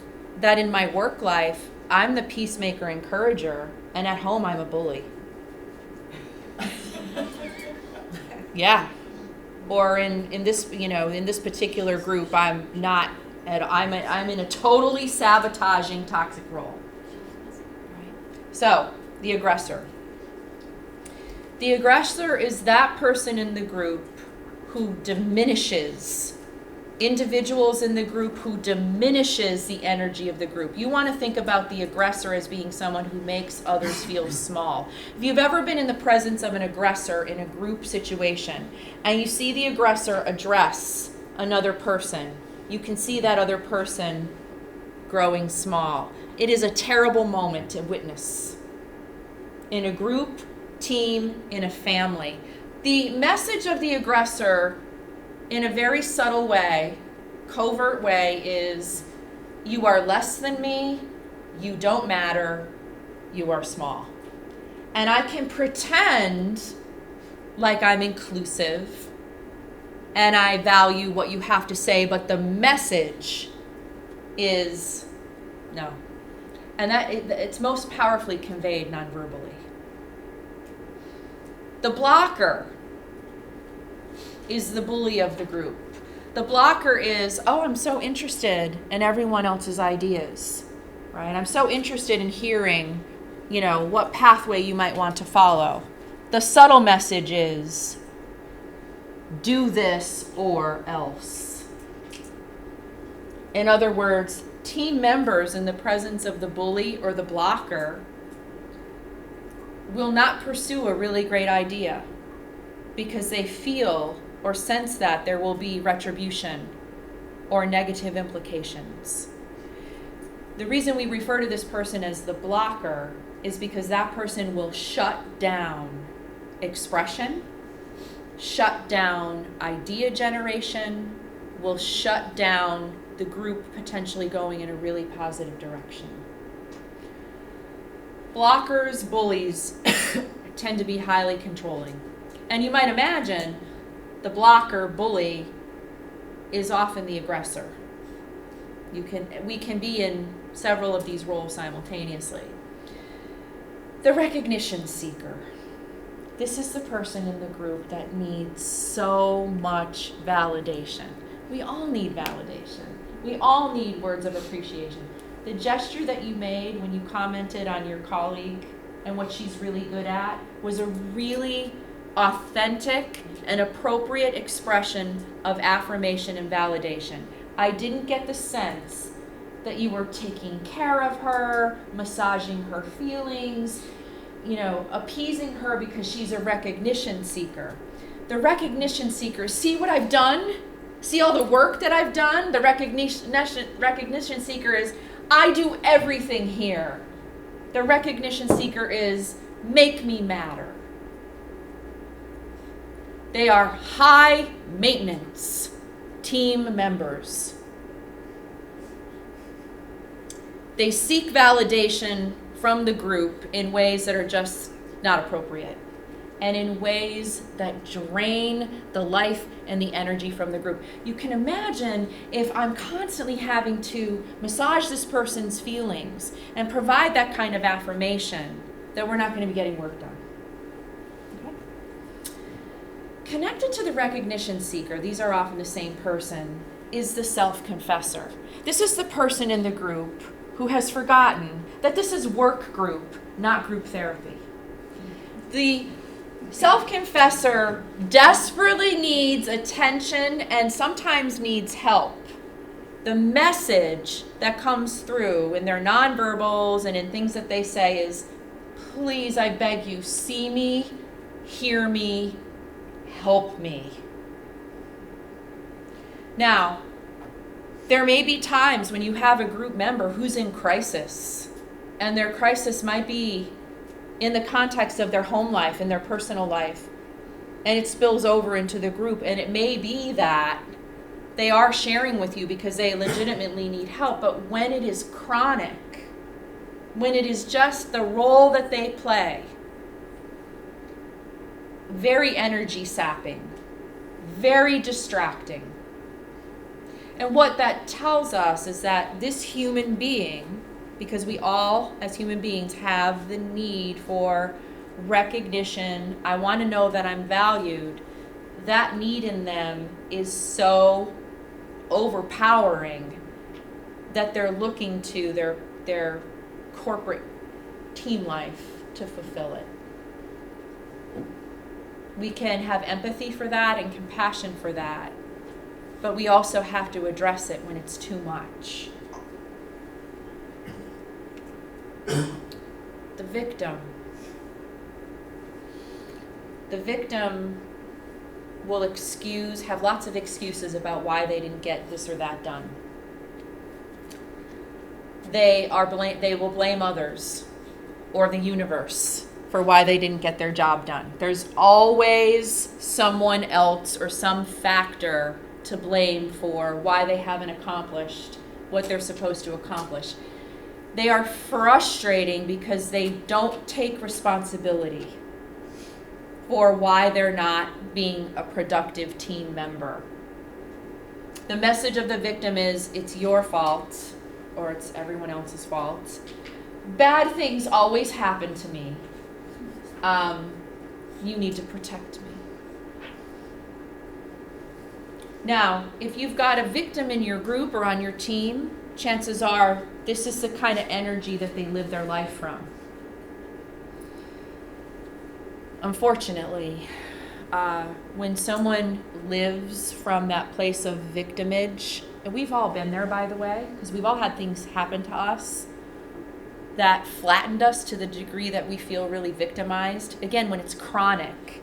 S1: that in my work life, I'm the peacemaker encourager, And at home, I'm a bully. Yeah. Or in this, in this particular group, I'm not, I'm in a totally sabotaging, toxic role. So, the aggressor. The aggressor is that person in the group who diminishes, individuals in the group who diminishes the energy of the group. You want to think about the aggressor as being someone who makes others feel small. If you've ever been in the presence of an aggressor in a group situation and you see the aggressor address another person, you can see that other person growing small. It is a terrible moment to witness in a group, team, in a family. The message of the aggressor, in a very subtle way, covert way, is you are less than me, you don't matter, you are small. And I can pretend like I'm inclusive and I value what you have to say, but the message is no. And that it's most powerfully conveyed non-verbally. The blocker is the bully of the group. The blocker is, oh, I'm so interested in everyone else's ideas, right? I'm so interested in hearing, what pathway you might want to follow. The subtle message is, do this or else. In other words, team members in the presence of the bully or the blocker will not pursue a really great idea because they feel or sense that there will be retribution or negative implications. The reason we refer to this person as the blocker is because that person will shut down expression, shut down idea generation, will shut down the group potentially going in a really positive direction. Blockers, bullies, tend to be highly controlling. And you might imagine the blocker, bully, is often the aggressor. We can be in several of these roles simultaneously. The recognition seeker. This is the person in the group that needs so much validation. We all need validation. We all need words of appreciation. The gesture that you made when you commented on your colleague and what she's really good at was a really authentic and appropriate expression of affirmation and validation. I didn't get the sense that you were taking care of her, massaging her feelings, appeasing her because she's a recognition seeker. The recognition seeker, see what I've done? See all the work that I've done? The recognition seeker is, I do everything here. The recognition seeker is, make me matter. They are high maintenance team members. They seek validation from the group in ways that are just not appropriate and in ways that drain the life and the energy from the group. You can imagine if I'm constantly having to massage this person's feelings and provide that kind of affirmation, that we're not going to be getting work done. Connected to the recognition seeker, these are often the same person, is the self-confessor. This is the person in the group who has forgotten that this is work group, not group therapy. The self-confessor desperately needs attention and sometimes needs help. The message that comes through in their nonverbals and in things that they say is, please, I beg you, see me, hear me, help me. Now, there may be times when you have a group member who's in crisis, and their crisis might be in the context of their home life and their personal life, and it spills over into the group, and it may be that they are sharing with you because they legitimately need help, but when it is chronic, when it is just the role that they play, very energy sapping, very distracting. And what that tells us is that this human being because we all, as human beings, have the need for recognition. I want to know that I'm valued. That need in them is so overpowering that they're looking to their corporate team life to fulfill it. We can have empathy for that and compassion for that, but we also have to address it when it's too much. The victim. The victim will have lots of excuses about why they didn't get this or that done. They will blame others or the universe for why they didn't get their job done. There's always someone else or some factor to blame for why they haven't accomplished what they're supposed to accomplish. They are frustrating because they don't take responsibility for why they're not being a productive team member. The message of the victim is, it's your fault, or it's everyone else's fault. Bad things always happen to me. You need to protect me. Now, if you've got a victim in your group or on your team, chances are this is the kind of energy that they live their life from. Unfortunately, when someone lives from that place of victimage, and we've all been there, by the way, because we've all had things happen to us that flattened us to the degree that we feel really victimized. Again, when it's chronic,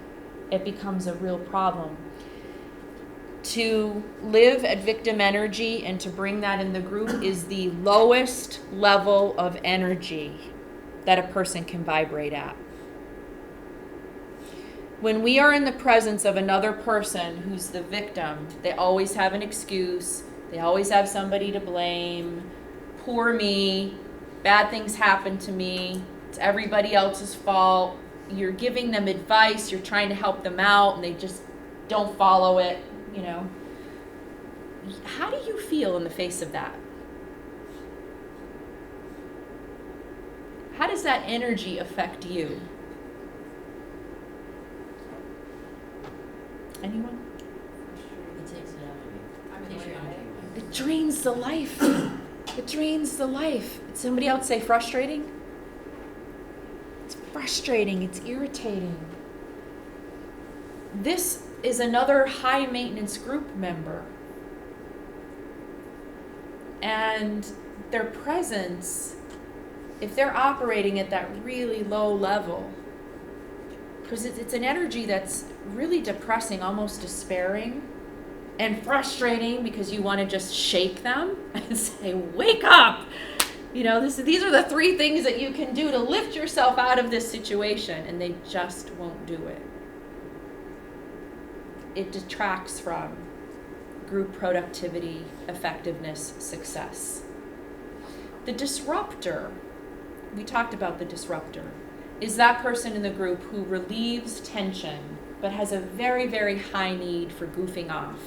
S1: it becomes a real problem. To live at victim energy and to bring that in the group is the lowest level of energy that a person can vibrate at. When we are in the presence of another person who's the victim, they always have an excuse. They always have somebody to blame. Poor me. Bad things happen to me. It's everybody else's fault. You're giving them advice. You're trying to help them out, and they just don't follow it, you know. How do you feel in the face of that? How does that energy affect you? Anyone?
S4: It takes it out of you.
S1: It drains the life. It drains the life. Did somebody else say frustrating? It's frustrating. It's irritating. This is another high maintenance group member. And their presence, if they're operating at that really low level, because it's an energy that's really depressing, almost despairing, and frustrating because you want to just shake them and say, wake up! You know, these are the 3 things that you can do to lift yourself out of this situation, and they just won't do it. It detracts from group productivity, effectiveness, success. The disruptor, we talked about the disruptor, is that person in the group who relieves tension but has a very, very high need for goofing off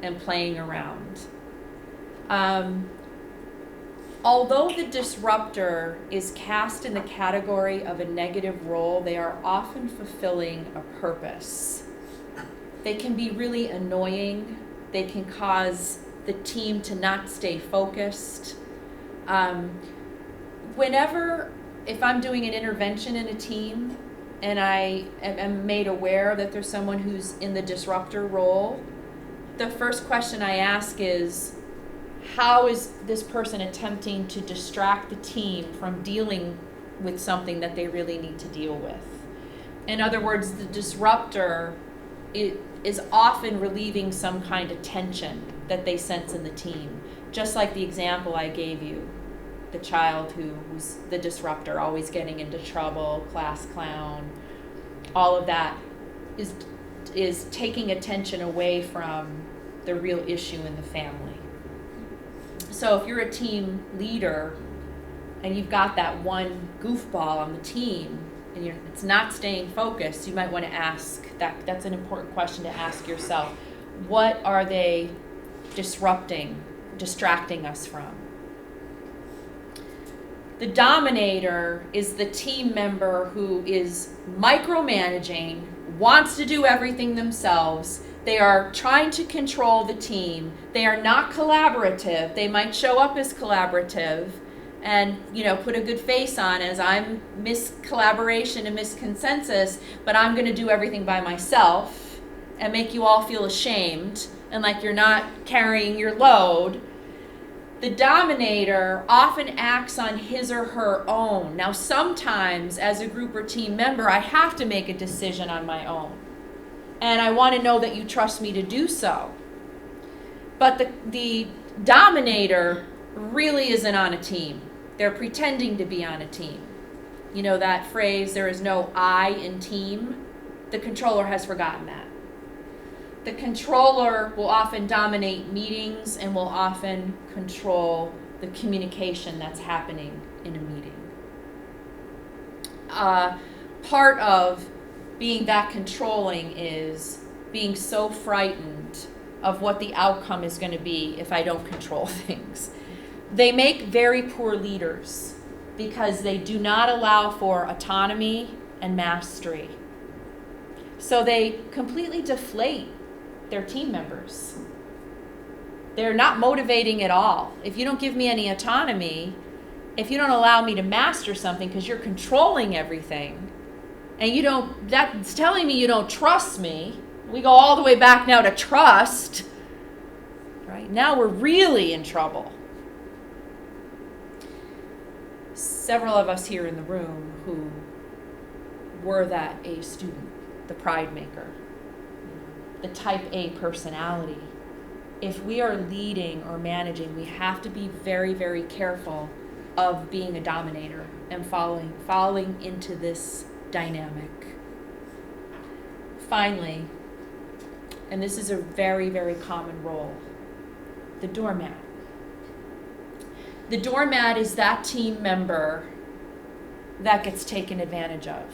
S1: and playing around. Although the disruptor is cast in the category of a negative role, they are often fulfilling a purpose. They can be really annoying. They can cause the team to not stay focused. If I'm doing an intervention in a team and I am made aware that there's someone who's in the disruptor role, the first question I ask is, how is this person attempting to distract the team from dealing with something that they really need to deal with? In other words, the disruptor is often relieving some kind of tension that they sense in the team. Just like the example I gave you, the child who was the disruptor, always getting into trouble, class clown, all of that is taking attention away from the real issue in the family. So if you're a team leader and you've got that one goofball on the team and it's not staying focused, you might want to ask, that's an important question to ask yourself. What are they distracting us from? The dominator is the team member who is micromanaging, wants to do everything themselves. They are trying to control the team. They are not collaborative. They might show up as collaborative and, put a good face on as I'm Miss Collaboration and Miss Consensus, but I'm going to do everything by myself and make you all feel ashamed and like you're not carrying your load. The dominator often acts on his or her own. Now, sometimes as a group or team member, I have to make a decision on my own. And I want to know that you trust me to do so. But the dominator really isn't on a team. They're pretending to be on a team. You know that phrase, there is no I in team? The controller has forgotten that. The controller will often dominate meetings and will often control the communication that's happening in a meeting. Part of being that controlling is being so frightened of what the outcome is going to be if I don't control things. They make very poor leaders because they do not allow for autonomy and mastery. So they completely deflate their team members. They're not motivating at all. If you don't give me any autonomy, if you don't allow me to master something because you're controlling everything, and that's telling me you don't trust me. We go all the way back now to trust. Right? Now we're really in trouble. Several of us here in the room who were that A student, the pride maker, the type A personality. If we are leading or managing, we have to be very, very careful of being a dominator and falling into this dynamic. Finally, and this is a very, very common role, the doormat. The doormat is that team member that gets taken advantage of.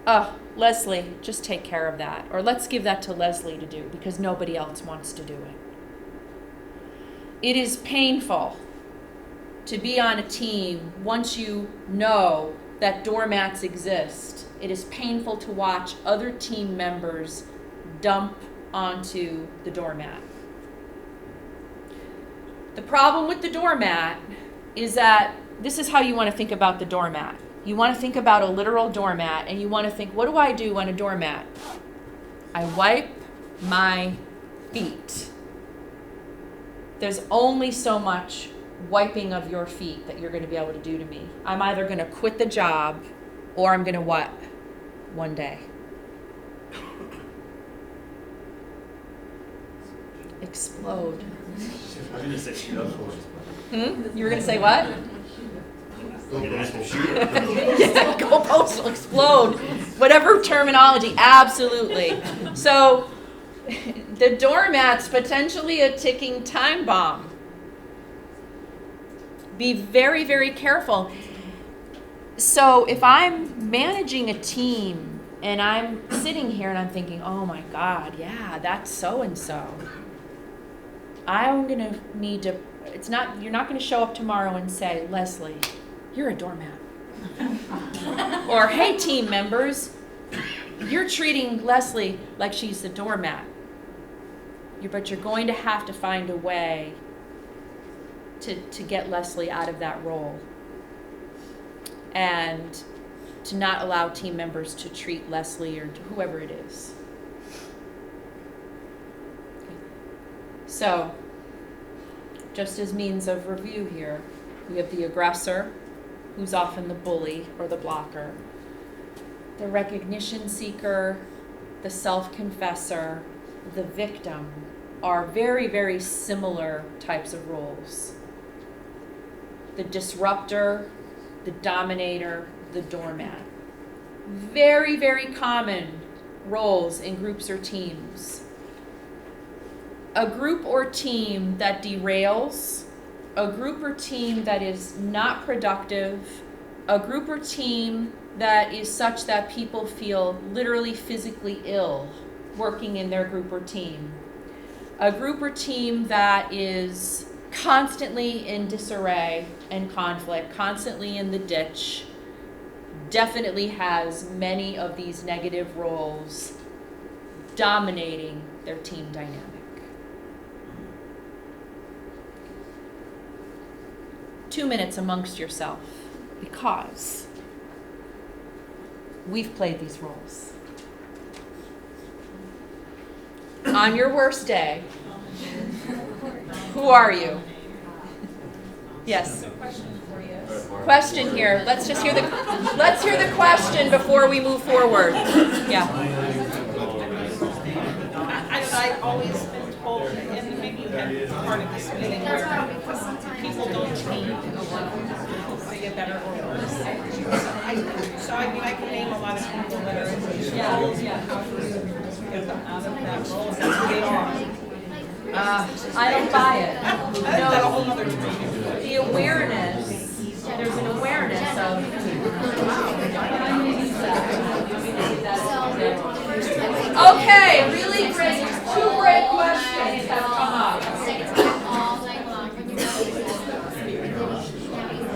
S1: Oh, Leslie, just take care of that. Or let's give that to Leslie to do because nobody else wants to do it. It is painful to be on a team once you know that doormats exist. It is painful to watch other team members dump onto the doormat. The problem with the doormat is that this is how you want to think about the doormat. You want to think about a literal doormat, and you want to think, what do I do on a doormat? I wipe my feet. There's only so much wiping of your feet that you're going to be able to do to me. I'm either going to quit the job or I'm going to what? One day. Explode.
S5: I'm going to say shoot up for it.
S1: You were going to say what?
S5: Shoot.
S1: Yeah, go postal, explode. Whatever terminology, absolutely. So the doormat's potentially a ticking time bomb. Be very, very careful. So if I'm managing a team and I'm sitting here and I'm thinking, oh my God, yeah, that's so-and-so. I'm going to need to, you're not going to show up tomorrow and say, Leslie, you're a doormat. Or, hey, team members, you're treating Leslie like she's the doormat. But you're going to have to find a way to get Leslie out of that role and to not allow team members to treat Leslie or whoever it is. So, just as means of review here, we have the aggressor, who's often the bully or the blocker, the recognition seeker, the self-confessor, the victim are very, very similar types of roles. The disruptor, the dominator, the doormat. Very, very common roles in groups or teams. A group or team that derails, a group or team that is not productive, a group or team that is such that people feel literally physically ill working in their group or team. A group or team that is constantly in disarray and conflict, constantly in the ditch, definitely has many of these negative roles dominating their team dynamic. Two minutes amongst yourself, because we've played these roles. On your worst day, who are you? Yes. Question here. Let's hear the question before we move forward. Yeah.
S6: I've always been told, and maybe you had part of this meeting, where people don't change they get better or worse. So I mean, I can name a lot of people that are in these roles, how to get them out of that role, that's who they are.
S1: I don't buy it.
S6: That's a whole other thing.
S1: The awareness, there's an awareness of, okay, really great, two great questions have come up.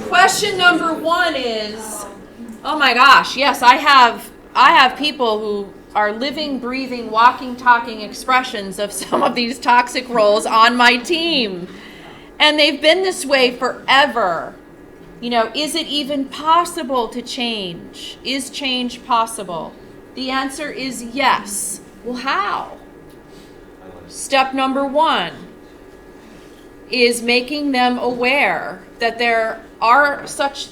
S1: Question number one is, oh my gosh, yes, I have people who are living, breathing, walking, talking expressions of some of these toxic roles on my team. And they've been this way forever. You know, is it even possible to change? Is change possible? The answer is yes. Well, how? Step number one is making them aware that there is such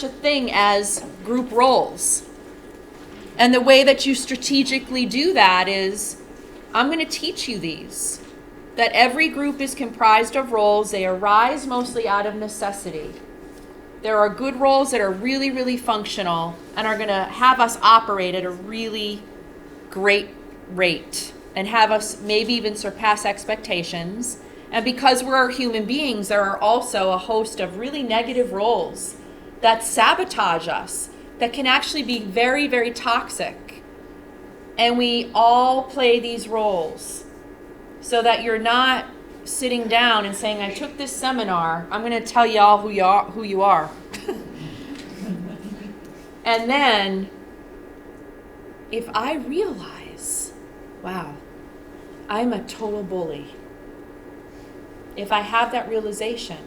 S1: a thing as group roles. And the way that you strategically do that is, I'm going to teach you these. That every group is comprised of roles. They arise mostly out of necessity. There are good roles that are really, really functional and are going to have us operate at a really great rate and have us maybe even surpass expectations. And because we're human beings, there are also a host of really negative roles that sabotage us, that can actually be very, very toxic. And we all play these roles so that you're not sitting down and saying, I took this seminar, I'm going to tell you all who you are. And then, if I realize, wow, I'm a total bully. If I have that realization,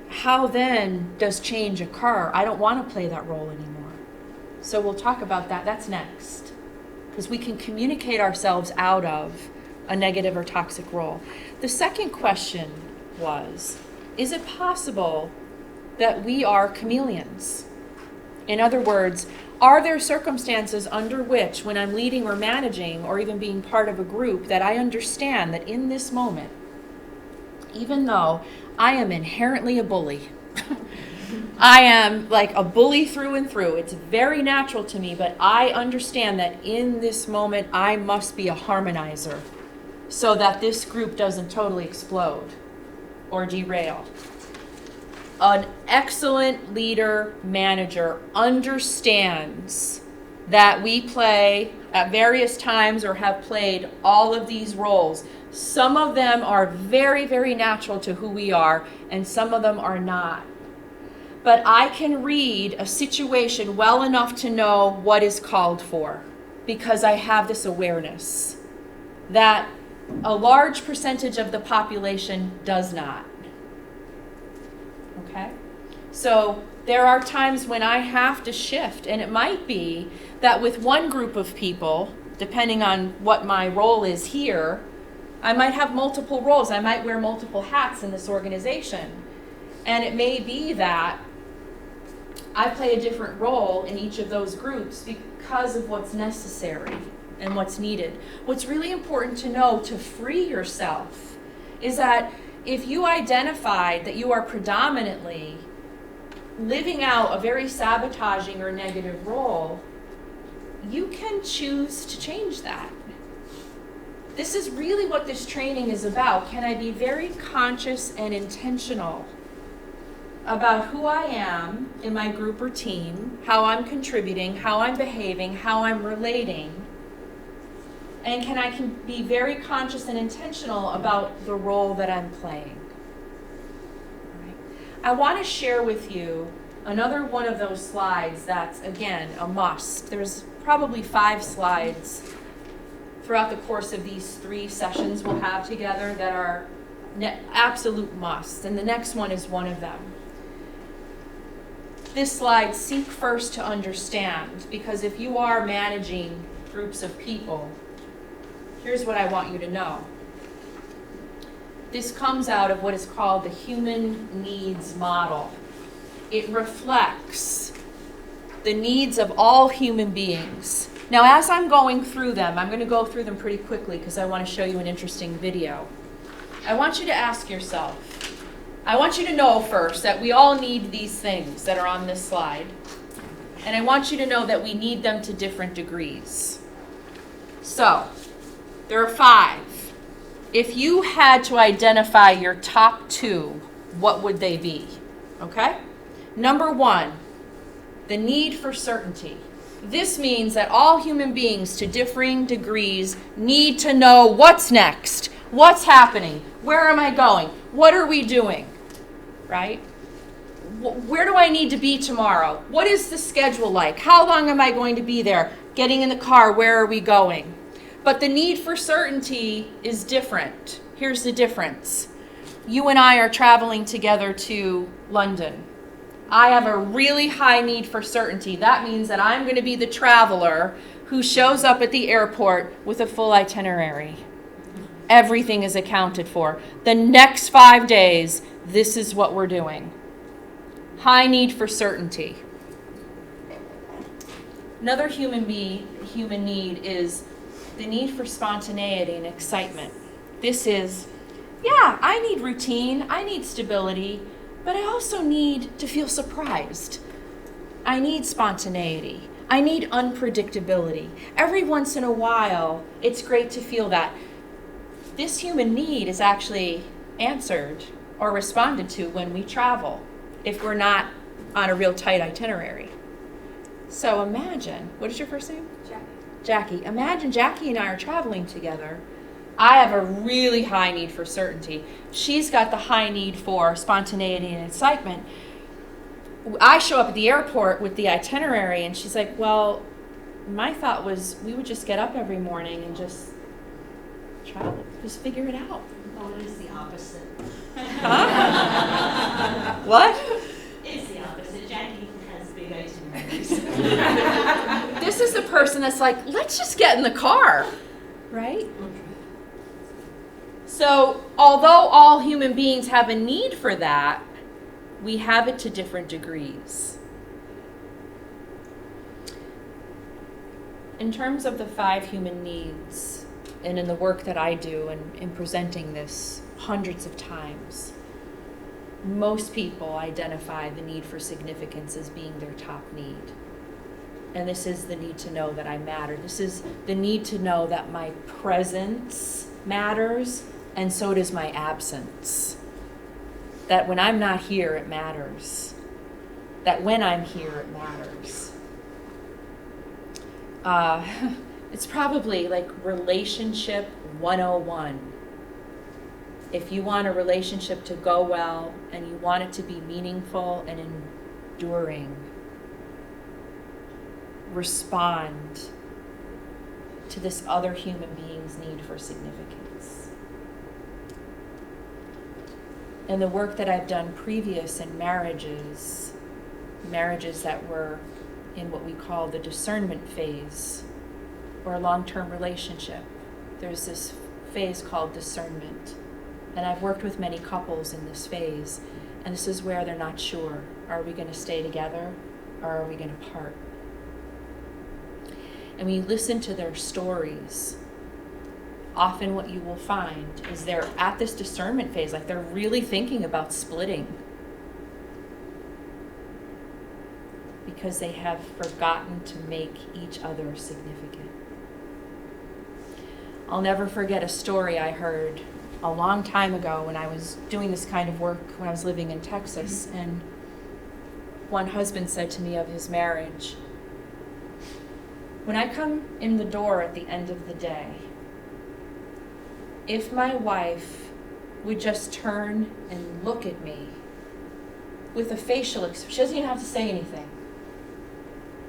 S1: how then does change occur? I don't want to play that role anymore. So we'll talk about that. That's next. Because we can communicate ourselves out of a negative or toxic role. The second question was, is it possible that we are chameleons? In other words, are there circumstances under which, when I'm leading or managing or even being part of a group, that I understand that in this moment, even though I am inherently a bully, I am like a bully through and through. It's very natural to me, but I understand that in this moment, I must be a harmonizer so that this group doesn't totally explode or derail. An excellent leader, manager understands that we play at various times or have played all of these roles. Some of them are very, very natural to who we are, and some of them are not. But I can read a situation well enough to know what is called for, because I have this awareness that a large percentage of the population does not. Okay? So there are times when I have to shift, and it might be that with one group of people, depending on what my role is here, I might have multiple roles. I might wear multiple hats in this organization. And it may be that I play a different role in each of those groups because of what's necessary and what's needed. What's really important to know to free yourself is that if you identified that you are predominantly living out a very sabotaging or negative role, you can choose to change that. This is really what this training is about. Can I be very conscious and intentional about who I am in my group or team, how I'm contributing, how I'm behaving, how I'm relating, And I can be very conscious and intentional about the role that I'm playing. All right. I want to share with you another one of those slides that's, again, a must. There's probably 5 slides throughout the course of these 3 sessions we'll have together that are absolute must, and the next one is one of them. This slide, seek first to understand, because if you are managing groups of people, here's what I want you to know. This comes out of what is called the human needs model. It reflects the needs of all human beings. Now, as I'm going through them, I'm going to go through them pretty quickly because I want to show you an interesting video. I want you to ask yourself, I want you to know first that we all need these things that are on this slide. And I want you to know that we need them to different degrees. So, there are 5. If you had to identify your top 2, what would they be? Okay? Number 1, the need for certainty. This means that all human beings to differing degrees need to know what's next, what's happening, where am I going, what are we doing, right? Where do I need to be tomorrow? What is the schedule like? How long am I going to be there? Getting in the car, where are we going? But the need for certainty is different. Here's the difference. You and I are traveling together to London. I have a really high need for certainty. That means that I'm going to be the traveler who shows up at the airport with a full itinerary. Everything is accounted for. The next 5 days, this is what we're doing. High need for certainty. Another human need is the need for spontaneity and excitement. This is, yeah, I need routine, I need stability, but I also need to feel surprised. I need spontaneity. I need unpredictability. Every once in a while, it's great to feel that. This human need is actually answered or responded to when we travel, if we're not on a real tight itinerary. So imagine, what is your first name? Jackie. Imagine Jackie and I are traveling together. I have a really high need for certainty. She's got the high need for spontaneity and excitement. I show up at the airport with the itinerary and she's like, well, my thought was we would just get up every morning and just travel, just figure it out.
S4: Oh, it is the opposite.
S1: Huh? What?
S4: It's the opposite. Jackie has big itineraries.
S1: This is the person that's like, let's just get in the car, right? So, although all human beings have a need for that, we have it to different degrees. In terms of the 5 human needs, and in the work that I do and in presenting this hundreds of times, most people identify the need for significance as being their top need. And this is the need to know that I matter. This is the need to know that my presence matters, and so does my absence. That when I'm not here, it matters. That when I'm here, it matters. It's probably like relationship 101. If you want a relationship to go well and you want it to be meaningful and enduring, respond to this other human being's need for significance. And the work that I've done previous in marriages that were in what we call the discernment phase, or a long-term relationship, there's this phase called discernment. And I've worked with many couples in this phase, and this is where they're not sure. Are we going to stay together, or are we going to part? And when you listen to their stories, often what you will find is they're at this discernment phase, like they're really thinking about splitting because they have forgotten to make each other significant. I'll never forget a story I heard a long time ago when I was doing this kind of work when I was living in Texas, and one husband said to me of his marriage, when I come in the door at the end of the day, if my wife would just turn and look at me with a facial expression. She doesn't even have to say anything.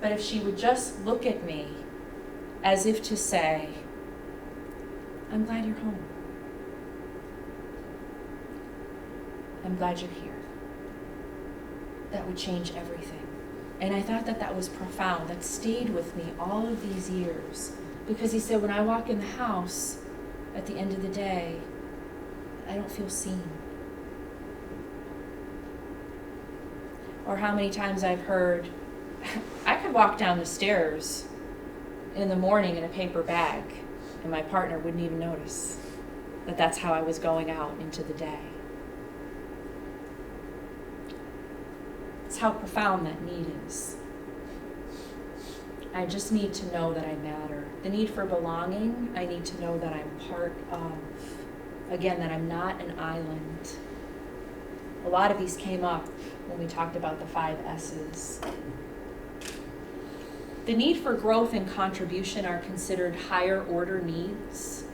S1: But if she would just look at me as if to say, I'm glad you're home. I'm glad you're here. That would change everything. And I thought that that was profound. That stayed with me all of these years. Because he said, when I walk in the house, at the end of the day, I don't feel seen. Or how many times I've heard, I could walk down the stairs in the morning in a paper bag, and my partner wouldn't even notice that that's how I was going out into the day. It's how profound that need is. I just need to know that I matter. The need for belonging, I need to know that I'm part of. Again, that I'm not an island. A lot of these came up when we talked about the 5 S's. The need for growth and contribution are considered higher order needs,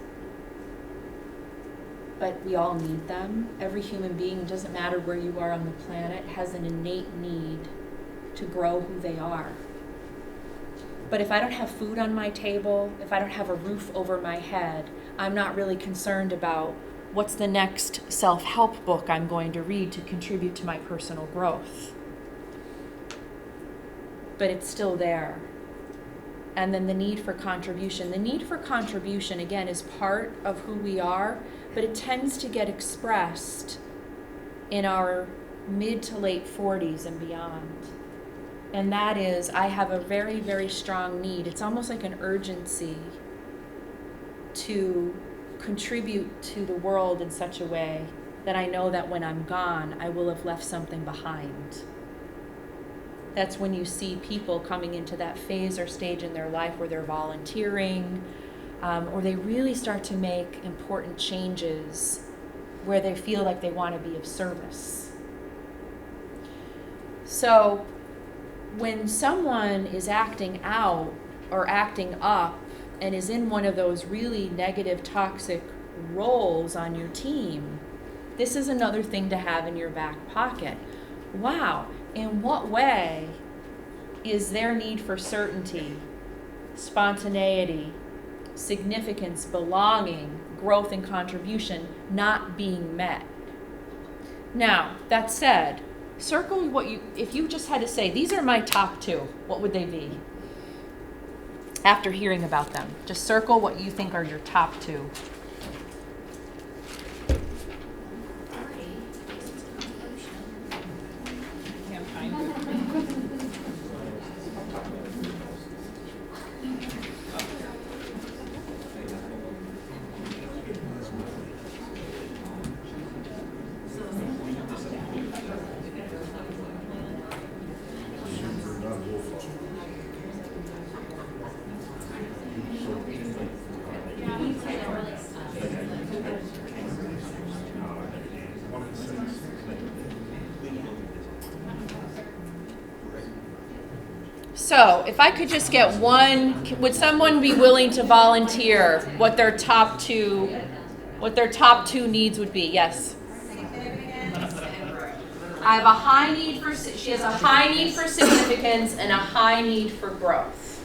S1: but we all need them. Every human being, doesn't matter where you are on the planet, has an innate need to grow who they are. But if I don't have food on my table, if I don't have a roof over my head, I'm not really concerned about what's the next self-help book I'm going to read to contribute to my personal growth. But it's still there. And then the need for contribution. The need for contribution, again, is part of who we are, but it tends to get expressed in our mid to late 40s and beyond. And that is, I have a very, very strong need. It's almost like an urgency to contribute to the world in such a way that I know that when I'm gone, I will have left something behind. That's when you see people coming into that phase or stage in their life where they're volunteering, or they really start to make important changes where they feel like they want to be of service. So when someone is acting out or acting up and is in one of those really negative, toxic roles on your team, this is another thing to have in your back pocket. Wow, in what way is their need for certainty, spontaneity, significance, belonging, growth, and contribution not being met? Now, that said, circle what you, if you just had to say, these are my top 2, what would they be? After hearing about them, just circle what you think are your top 2.
S6: Can't find it.
S1: So, if I could just get one, would someone be willing to volunteer what their top 2 needs would be? Yes. I have a high need for, she has a high need for significance and a high need for growth.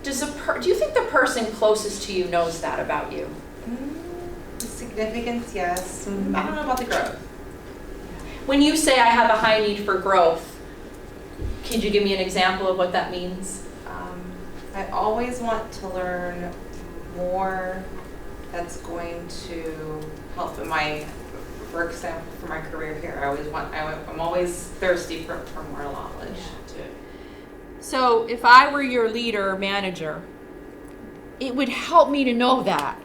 S1: Do you think the person closest to you knows that about you?
S7: Significance, yes. I don't know about the growth.
S1: When you say I have a high need for growth, could you give me an example of what that means?
S7: I always want to learn more that's going to help in my, for example, for my career here. I'm always thirsty for more knowledge.
S1: So if I were your leader or manager, it would help me to know that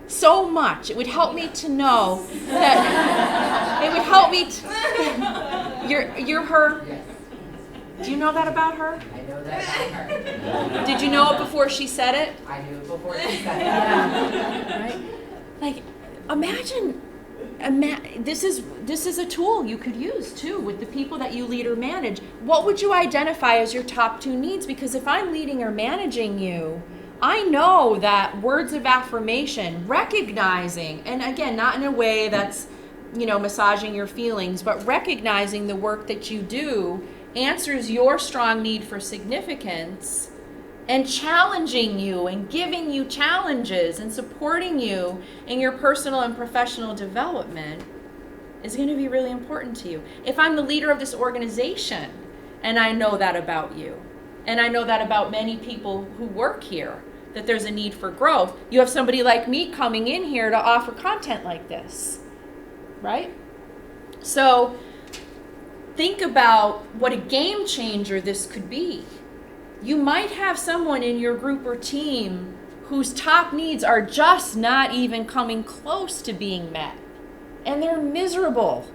S1: so much. It would help me to know that, it would help me to, you're her. Do you know that about her?
S8: I know that about her.
S1: Did you know it before she said it?
S8: I knew it before she said it.
S1: Yeah. Right? Like, imagine this is a tool you could use too with the people that you lead or manage. What would you identify as your top 2 needs? Because if I'm leading or managing you, I know that words of affirmation, recognizing, and again, not in a way that's, massaging your feelings, but recognizing the work that you do answers your strong need for significance and challenging you and giving you challenges and supporting you in your personal and professional development is going to be really important to you. If I'm the leader of this organization and I know that about you, and I know that about many people who work here, that there's a need for growth, you have somebody like me coming in here to offer content like this, right? So think about what a game changer this could be. You might have someone in your group or team whose top needs are just not even coming close to being met, and they're miserable.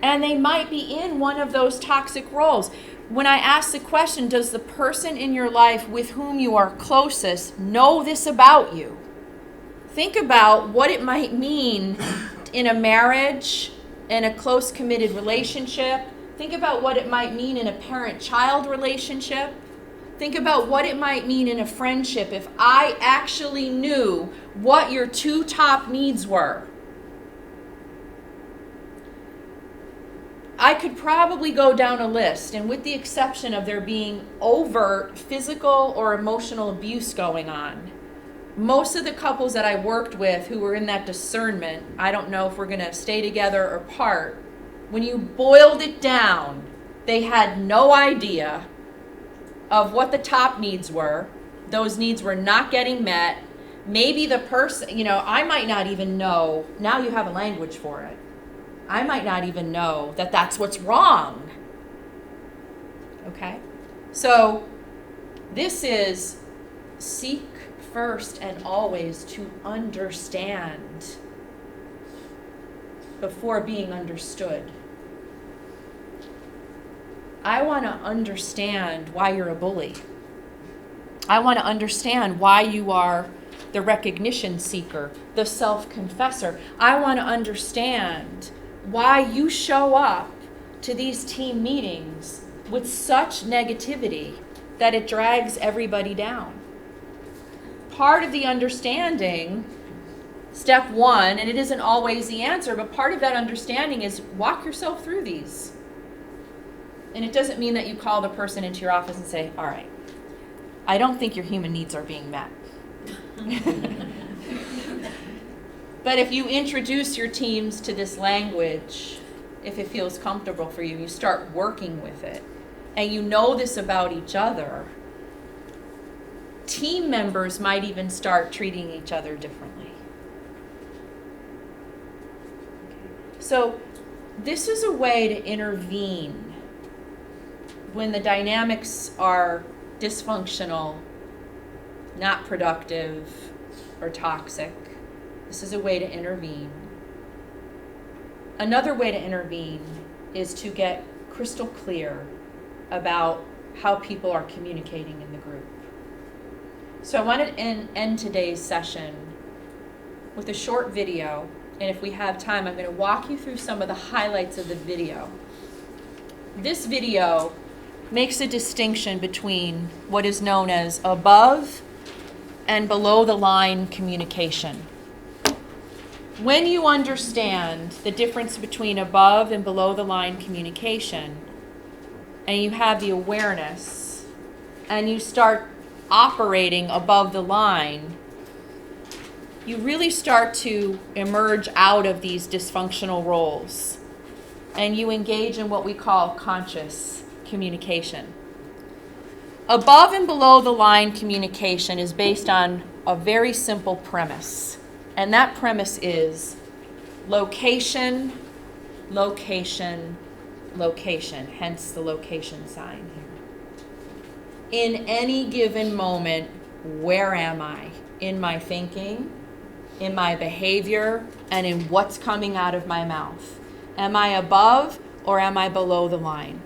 S1: And they might be in one of those toxic roles. When I ask the question, does the person in your life with whom you are closest know this about you? Think about what it might mean in a marriage, in a close committed relationship. Think about what it might mean in a parent-child relationship. Think about what it might mean in a friendship if I actually knew what your two top needs were. I could probably go down a list, and with the exception of there being overt physical or emotional abuse going on, most of the couples that I worked with who were in that discernment, I don't know if we're going to stay together or part, when you boiled it down, they had no idea of what the top needs were. Those needs were not getting met. Maybe the person, I might not even know, now you have a language for it. I might not even know that that's what's wrong. Okay? So this is seek first and always to understand before being understood. I want to understand why you're a bully. I want to understand why you are the recognition seeker, the self-confessor. I want to understand why you show up to these team meetings with such negativity that it drags everybody down. Part of the understanding, step one, and it isn't always the answer, but part of that understanding is walk yourself through these. And it doesn't mean that you call the person into your office and say, all right, I don't think your human needs are being met. But if you introduce your teams to this language, if it feels comfortable for you, you start working with it, and you know this about each other, team members might even start treating each other differently. So this is a way to intervene when the dynamics are dysfunctional, not productive, or toxic. This is a way to intervene. Another way to intervene is to get crystal clear about how people are communicating in the group. So I want to end today's session with a short video, and if we have time, I'm going to walk you through some of the highlights of the video. This video makes a distinction between what is known as above and below the line communication. When you understand the difference between above and below the line communication, and you have the awareness, and you start operating above the line, you really start to emerge out of these dysfunctional roles, and you engage in what we call conscious communication. Above and below the line communication is based on a very simple premise. And that premise is location, location, location, hence the location sign here. In any given moment, where am I? In my thinking, in my behavior, and in what's coming out of my mouth. Am I above or am I below the line?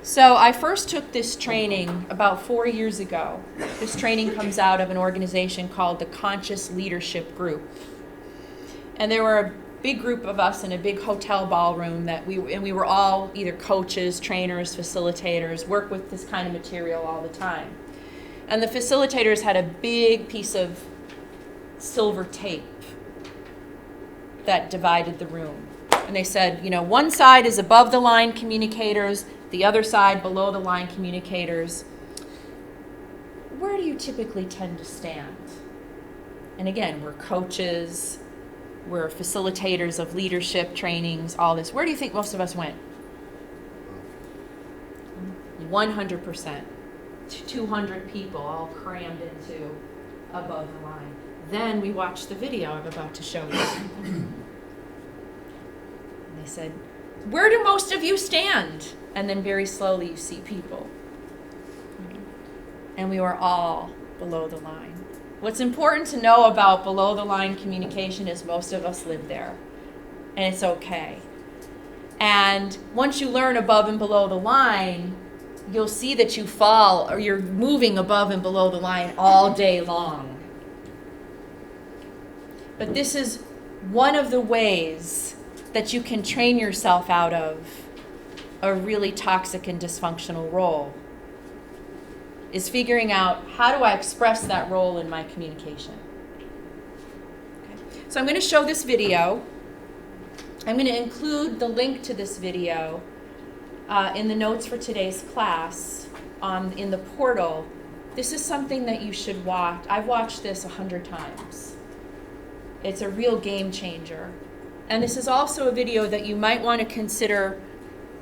S1: So I first took this training about 4 years ago. This training comes out of an organization called the Conscious Leadership Group. And there were a big group of us in a big hotel ballroom that we were all either coaches, trainers, facilitators, work with this kind of material all the time. And the facilitators had a big piece of silver tape that divided the room. And they said, one side is above the line communicators, the other side below the line communicators. Where do you typically tend to stand? And again, we're coaches, we're facilitators of leadership trainings, all this. Where do you think most of us went? 100%. 200 people all crammed into above the line. Then we watched the video I'm about to show you. And they said, where do most of you stand? And then very slowly you see people. And we were all below the line. What's important to know about below the line communication is most of us live there. And it's okay. And once you learn above and below the line, you'll see that you fall or you're moving above and below the line all day long. But this is one of the ways that you can train yourself out of a really toxic and dysfunctional role, is figuring out, how do I express that role in my communication? Okay. So I'm going to show this video. I'm going to include the link to this video in the notes for today's class in the portal. This is something that you should watch. I've watched this 100 times. It's a real game changer. And this is also a video that you might want to consider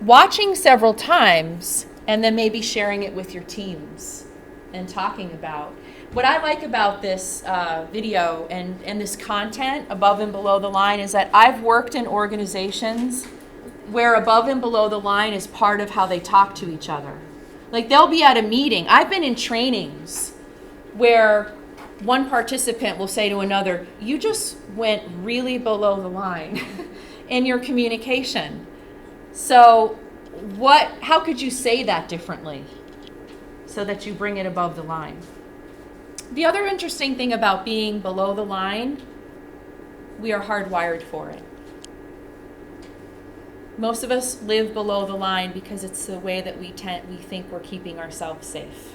S1: watching several times and then maybe sharing it with your teams and talking about. What I like about this video and this content above and below the line is that I've worked in organizations where above and below the line is part of how they talk to each other. Like they'll be at a meeting. I've been in trainings where one participant will say to another, you just went really below the line in your communication. So how could you say that differently so that you bring it above the line? The other interesting thing about being below the line, we are hardwired for it. Most of us live below the line because it's the way that we think we're keeping ourselves safe.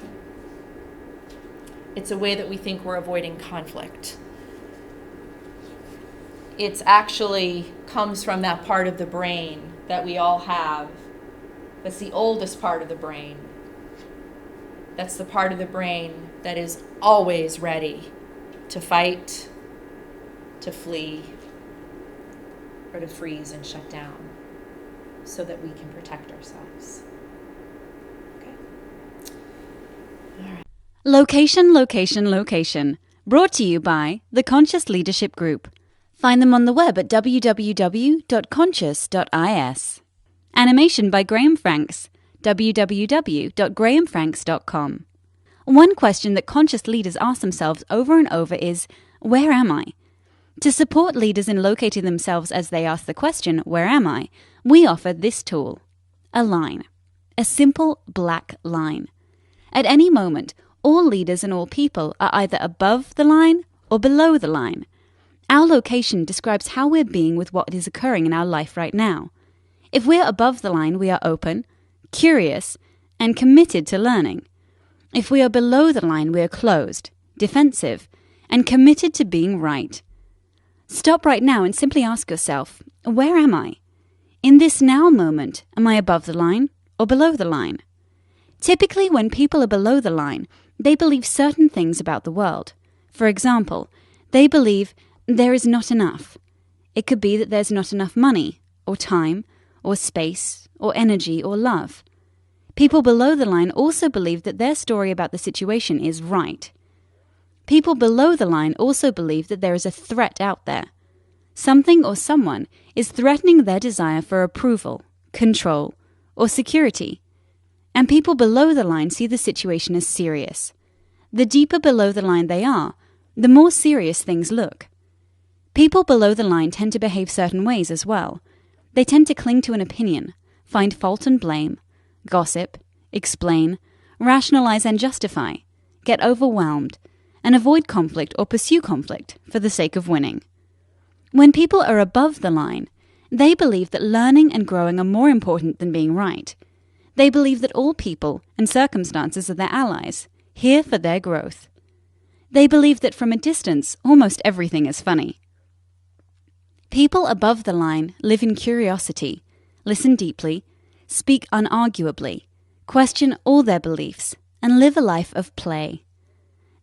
S1: It's a way that we think we're avoiding conflict. It's actually comes from that part of the brain that we all have. That's the oldest part of the brain. That's the part of the brain that is always ready to fight, to flee, or to freeze and shut down so that we can protect ourselves. Okay? All right.
S9: Location, location, location. Brought to you by the Conscious Leadership Group. Find them on the web at www.conscious.is. Animation by Graham Franks. www.grahamfranks.com. One question that conscious leaders ask themselves over and over is, where am I? To support leaders in locating themselves as they ask the question, where am I? We offer this tool, a line, a simple black line. At any moment, all leaders and all people are either above the line or below the line. Our location describes how we're being with what is occurring in our life right now. If we're above the line, we are open, curious, and committed to learning. If we are below the line, we are closed, defensive, and committed to being right. Stop right now and simply ask yourself, where am I? In this now moment, am I above the line or below the line? Typically, when people are below the line, they believe certain things about the world. For example, they believe there is not enough. It could be that there's not enough money, or time, or space, or energy, or love. People below the line also believe that their story about the situation is right. People below the line also believe that there is a threat out there. Something or someone is threatening their desire for approval, control, or security. And people below the line see the situation as serious. The deeper below the line they are, the more serious things look. People below the line tend to behave certain ways as well. They tend to cling to an opinion, find fault and blame, gossip, explain, rationalize and justify, get overwhelmed, and avoid conflict or pursue conflict for the sake of winning. When people are above the line, they believe that learning and growing are more important than being right. They believe that all people and circumstances are their allies, here for their growth. They believe that from a distance, almost everything is funny. People above the line live in curiosity, listen deeply, speak unarguably, question all their beliefs, and live a life of play.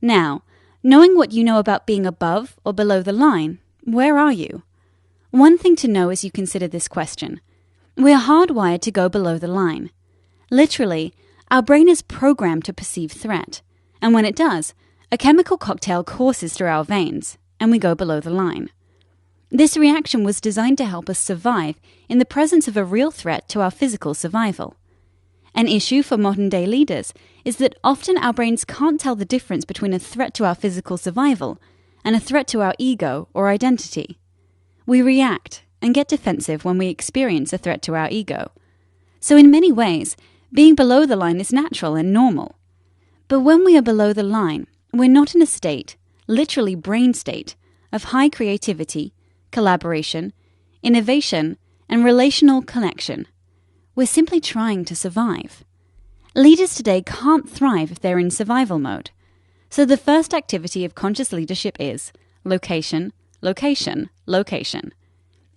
S9: Now, knowing what you know about being above or below the line, where are you? One thing to know as you consider this question: we are hardwired to go below the line. Literally, our brain is programmed to perceive threat, and when it does, a chemical cocktail courses through our veins, and we go below the line. This reaction was designed to help us survive in the presence of a real threat to our physical survival. An issue for modern-day leaders is that often our brains can't tell the difference between a threat to our physical survival and a threat to our ego or identity. We react and get defensive when we experience a threat to our ego. So in many ways, being below the line is natural and normal. But when we are below the line, we're not in a state, literally brain state, of high creativity, collaboration, innovation, and relational connection. We're simply trying to survive. Leaders today can't thrive if they're in survival mode. So the first activity of conscious leadership is location, location, location.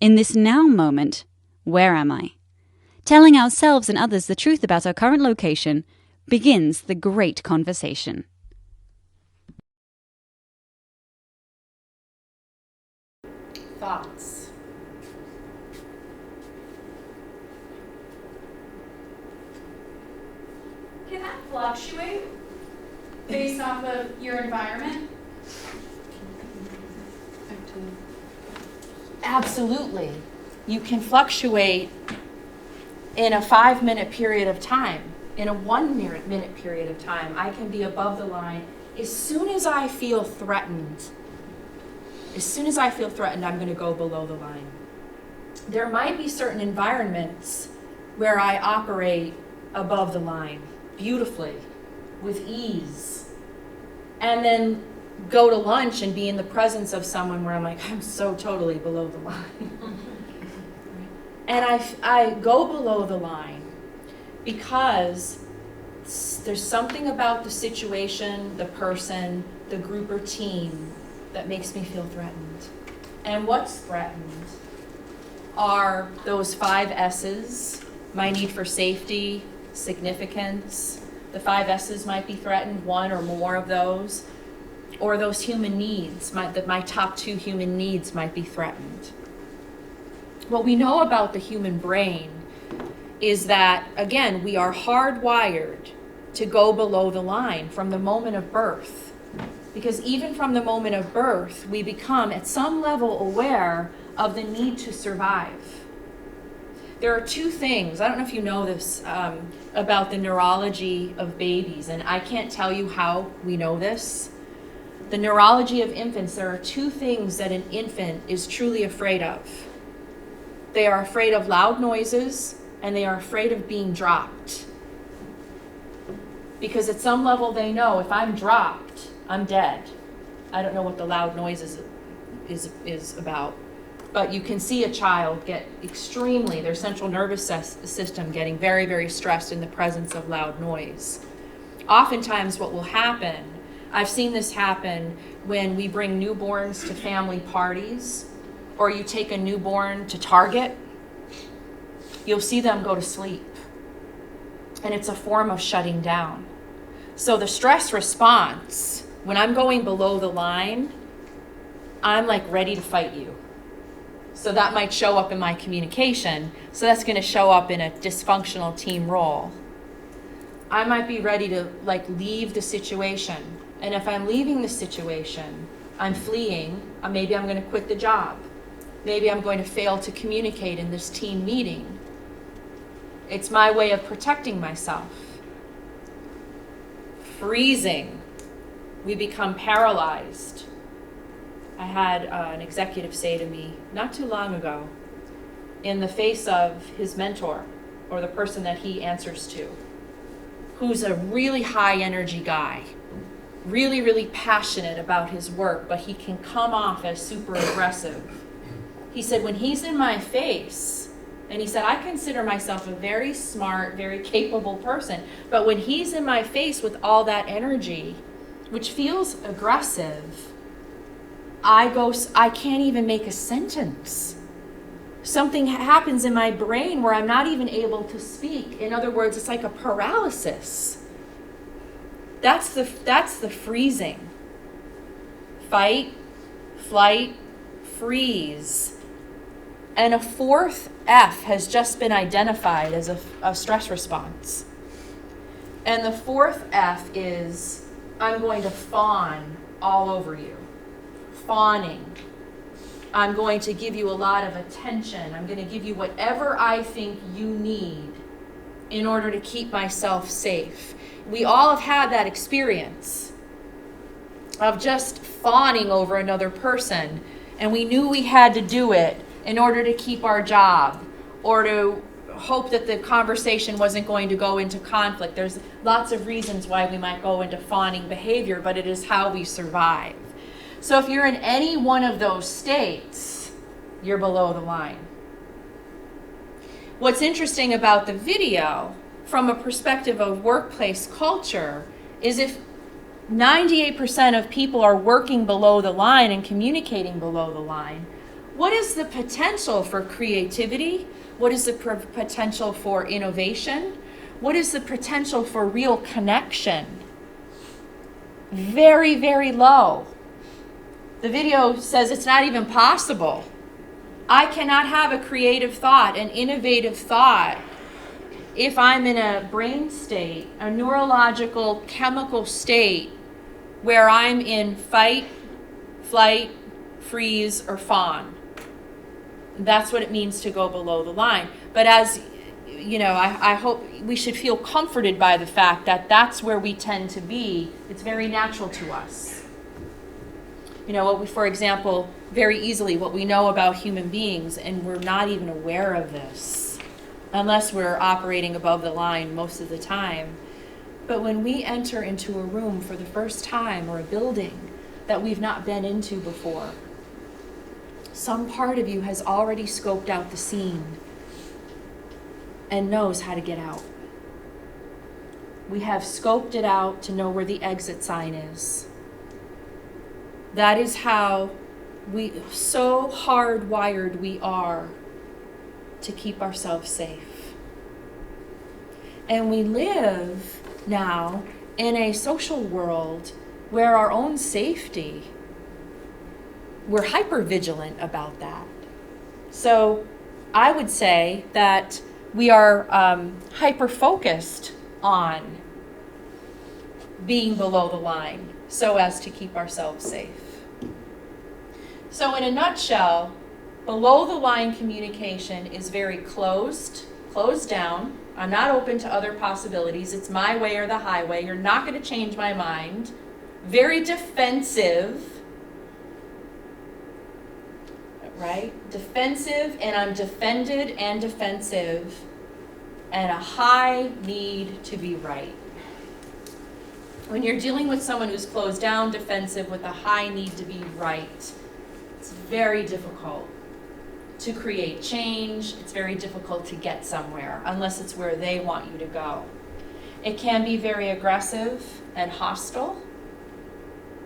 S9: In this now moment, where am I? Telling ourselves and others the truth about our current location begins the great conversation.
S1: Thoughts?
S3: Can that fluctuate based off of your environment?
S1: Absolutely. You can fluctuate in a 5-minute period of time. In a 1-minute period of time, I can be above the line. As soon as I feel threatened, I'm going to go below the line. There might be certain environments where I operate above the line beautifully, with ease, and then go to lunch and be in the presence of someone where I'm like, I'm so totally below the line. And I go below the line because there's something about the situation, the person, the group or team that makes me feel threatened. And what's threatened are those 5 S's: my need for safety, significance. The 5 S's might be threatened, 1 or more of those. Or those human needs, my top 2 human needs might be threatened. What we know about the human brain is that, again, we are hardwired to go below the line from the moment of birth. Because even from the moment of birth, we become at some level aware of the need to survive. There are 2 things, I don't know if you know this, about the neurology of babies, and I can't tell you how we know this. The neurology of infants, there are 2 things that an infant is truly afraid of. They are afraid of loud noises, and they are afraid of being dropped. Because at some level they know if I'm dropped, I'm dead. I don't know what the loud noise is about. But you can see a child get their central nervous system getting very, very stressed in the presence of loud noise. Oftentimes what will happen, I've seen this happen when we bring newborns to family parties, or you take a newborn to Target, you'll see them go to sleep. And it's a form of shutting down. So the stress response, when I'm going below the line, I'm like ready to fight you. So that might show up in my communication. So that's going to show up in a dysfunctional team role. I might be ready to leave the situation. And if I'm leaving the situation, I'm fleeing. Maybe I'm going to quit the job. Maybe I'm going to fail to communicate in this team meeting. It's my way of protecting myself. Freezing. We become paralyzed. I had an executive say to me not too long ago, in the face of his mentor, or the person that he answers to, who's a really high energy guy, really, really passionate about his work, but he can come off as super aggressive. He said, when he's in my face, And he said, I consider myself a very smart, very capable person. But when he's in my face with all that energy, which feels aggressive, I can't even make a sentence. Something happens in my brain where I'm not even able to speak. In other words, it's like a paralysis. That's the freezing. Fight, flight, freeze. And a fourth F has just been identified as a stress response. And the fourth F is, I'm going to fawn all over you. Fawning. I'm going to give you a lot of attention. I'm going to give you whatever I think you need in order to keep myself safe. We all have had that experience of just fawning over another person, and we knew we had to do it in order to keep our job or to hope that the conversation wasn't going to go into conflict. There's lots of reasons why we might go into fawning behavior, but it is how we survive. So if you're in any one of those states, you're below the line. What's interesting about the video from a perspective of workplace culture is if 98% of people are working below the line and communicating below the line, what is the potential for creativity? What is the potential for innovation? What is the potential for real connection? Very, very low. The video says it's not even possible. I cannot have a creative thought, an innovative thought, if I'm in a brain state, a neurological, chemical state, where I'm in fight, flight, freeze, or fawn. That's what it means to go below the line. But as you know, I hope we should feel comforted by the fact that that's where we tend to be. It's very natural to us. You know, for example, very easily what we know about human beings, and we're not even aware of this unless we're operating above the line most of the time. But when we enter into a room for the first time or a building that we've not been into before, some part of you has already scoped out the scene and knows how to get out. We have scoped it out to know where the exit sign is. That is how so hardwired we are to keep ourselves safe. And we live now in a social world where our own safety, we're hyper vigilant about that. So I would say that we are hyper focused on being below the line so as to keep ourselves safe. So in a nutshell, below the line communication is very closed down. I'm not open to other possibilities. It's my way or the highway. You're not going to change my mind. Very defensive, right? Defensive, and I'm defended and defensive, and a high need to be right. When you're dealing with someone who's closed down, defensive, with a high need to be right, it's very difficult to create change. It's very difficult to get somewhere unless it's where they want you to go. It can be very aggressive and hostile,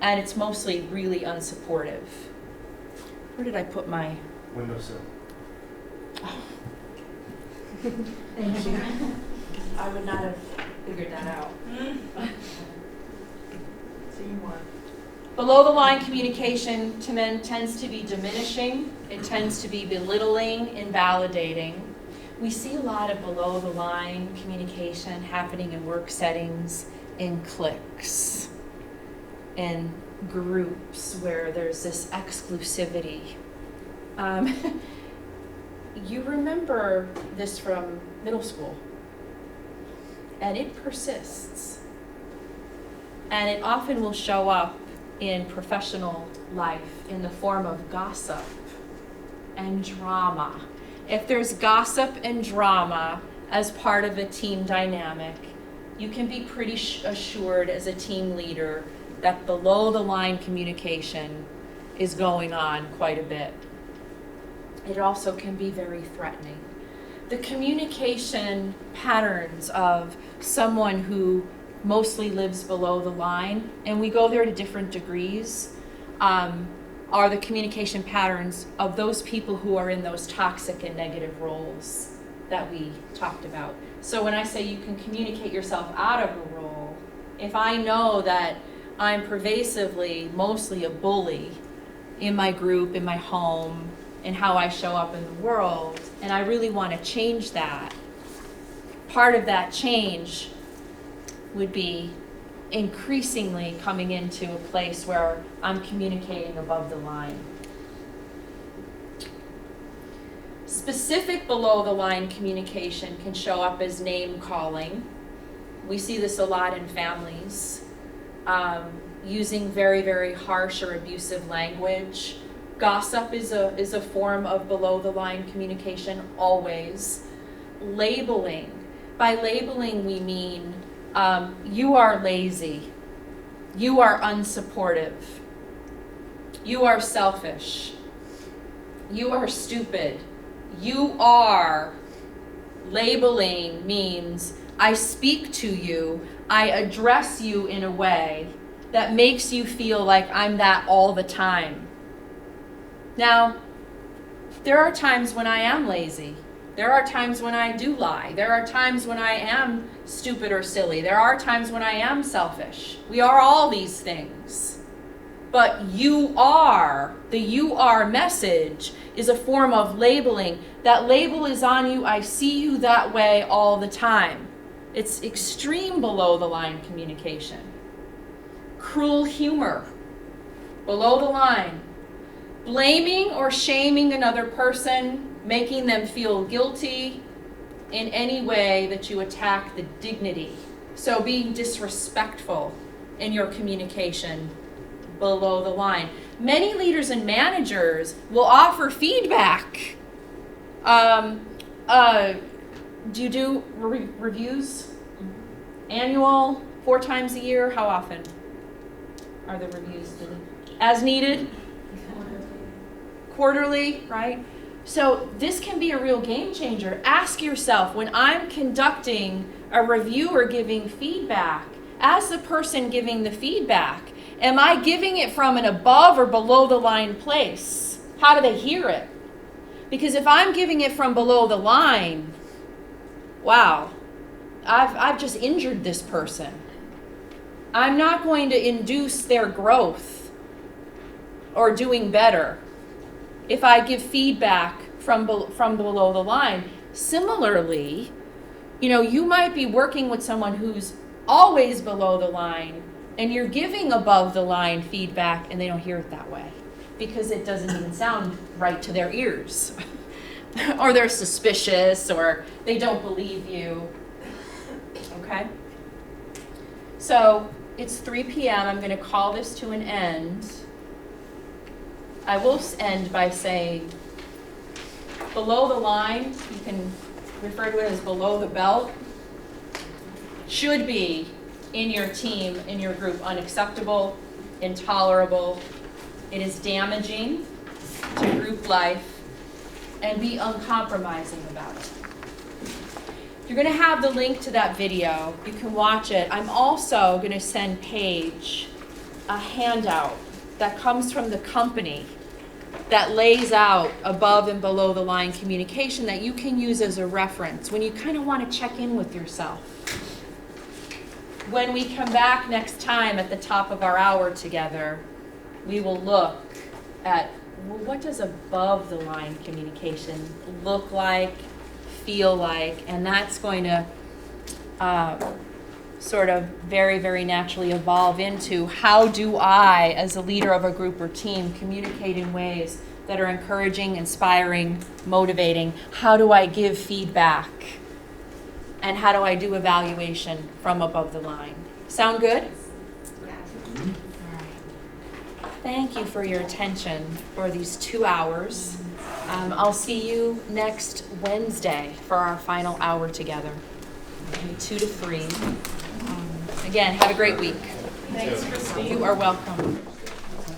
S1: and it's mostly really unsupportive. Where did I put my
S5: Windowsill.
S1: Thank you. I would not have figured that out. Below the line communication to men tends to be diminishing. It tends to be belittling, invalidating. We see a lot of below the line communication happening in work settings, in cliques, in groups where there's this exclusivity. You remember this from middle school, and it persists. And it often will show up in professional life in the form of gossip and drama. If there's gossip and drama as part of a team dynamic, you can be pretty assured as a team leader that below the line communication is going on quite a bit. It also can be very threatening. the communication patterns of someone who mostly lives below the line, and we go there to different degrees, are the communication patterns of those people who are in those toxic and negative roles that we talked about. So when I say you can communicate yourself out of a role, if I know that I'm pervasively mostly a bully in my group, in my home, in how I show up in the world, and I really want to change that, part of that change would be increasingly coming into a place where I'm communicating above the line. Specific below the line communication can show up as name calling. We see this a lot in families, using very, very harsh or abusive language. Gossip is a form of below the line communication, always. Labeling. By labeling we mean you are lazy, you are unsupportive, you are selfish, you are stupid, you are. Labeling means I speak to you, I address you in a way that makes you feel like I'm that all the time. Now, there are times when I am lazy. There are times when I do lie. There are times when I am stupid or silly. There are times when I am selfish. We are all these things. But you are, the you are message is a form of labeling. That label is on you. I see you that way all the time. It's extreme below the line communication. Cruel humor, below the line. Blaming or shaming another person, making them feel guilty in any way that you attack the dignity. So being disrespectful in your communication below the line. Many leaders and managers will offer feedback. Do you do reviews? Annual, 4 times a year? How often are the reviews? As needed? Quarterly, right? So this can be a real game changer. Ask yourself, when I'm conducting a review or giving feedback, as the person giving the feedback, am I giving it from an above or below the line place? How do they hear it? Because if I'm giving it from below the line, wow, I've just injured this person. I'm not going to induce their growth or doing better if I give feedback from below the line. Similarly, you might be working with someone who's always below the line, and you're giving above the line feedback, and they don't hear it that way because it doesn't even sound right to their ears. Or they're suspicious, or they don't believe you. Okay? So it's 3 p.m. I'm going to call this to an end. I will end by saying below the line, you can refer to it as below the belt, should be in your team, in your group, unacceptable, intolerable. It is damaging to group life, and be uncompromising about it. You're going to have the link to that video. You can watch it. I'm also going to send Paige a handout that comes from the company that lays out above and below the line communication that you can use as a reference when you kind of want to check in with yourself. When we come back next time at the top of our hour together, we will look at, well, what does above the line communication look like, feel like, and that's going to sort of very, very naturally evolve into how do I, as a leader of a group or team, communicate in ways that are encouraging, inspiring, motivating? How do I give feedback? And how do I do evaluation from above the line? Sound good? Thank you for your attention for these 2 hours. I'll see you next Wednesday for our final hour together, 2 to 3. Again, have a great week.
S6: Thanks, Christine.
S1: You are welcome.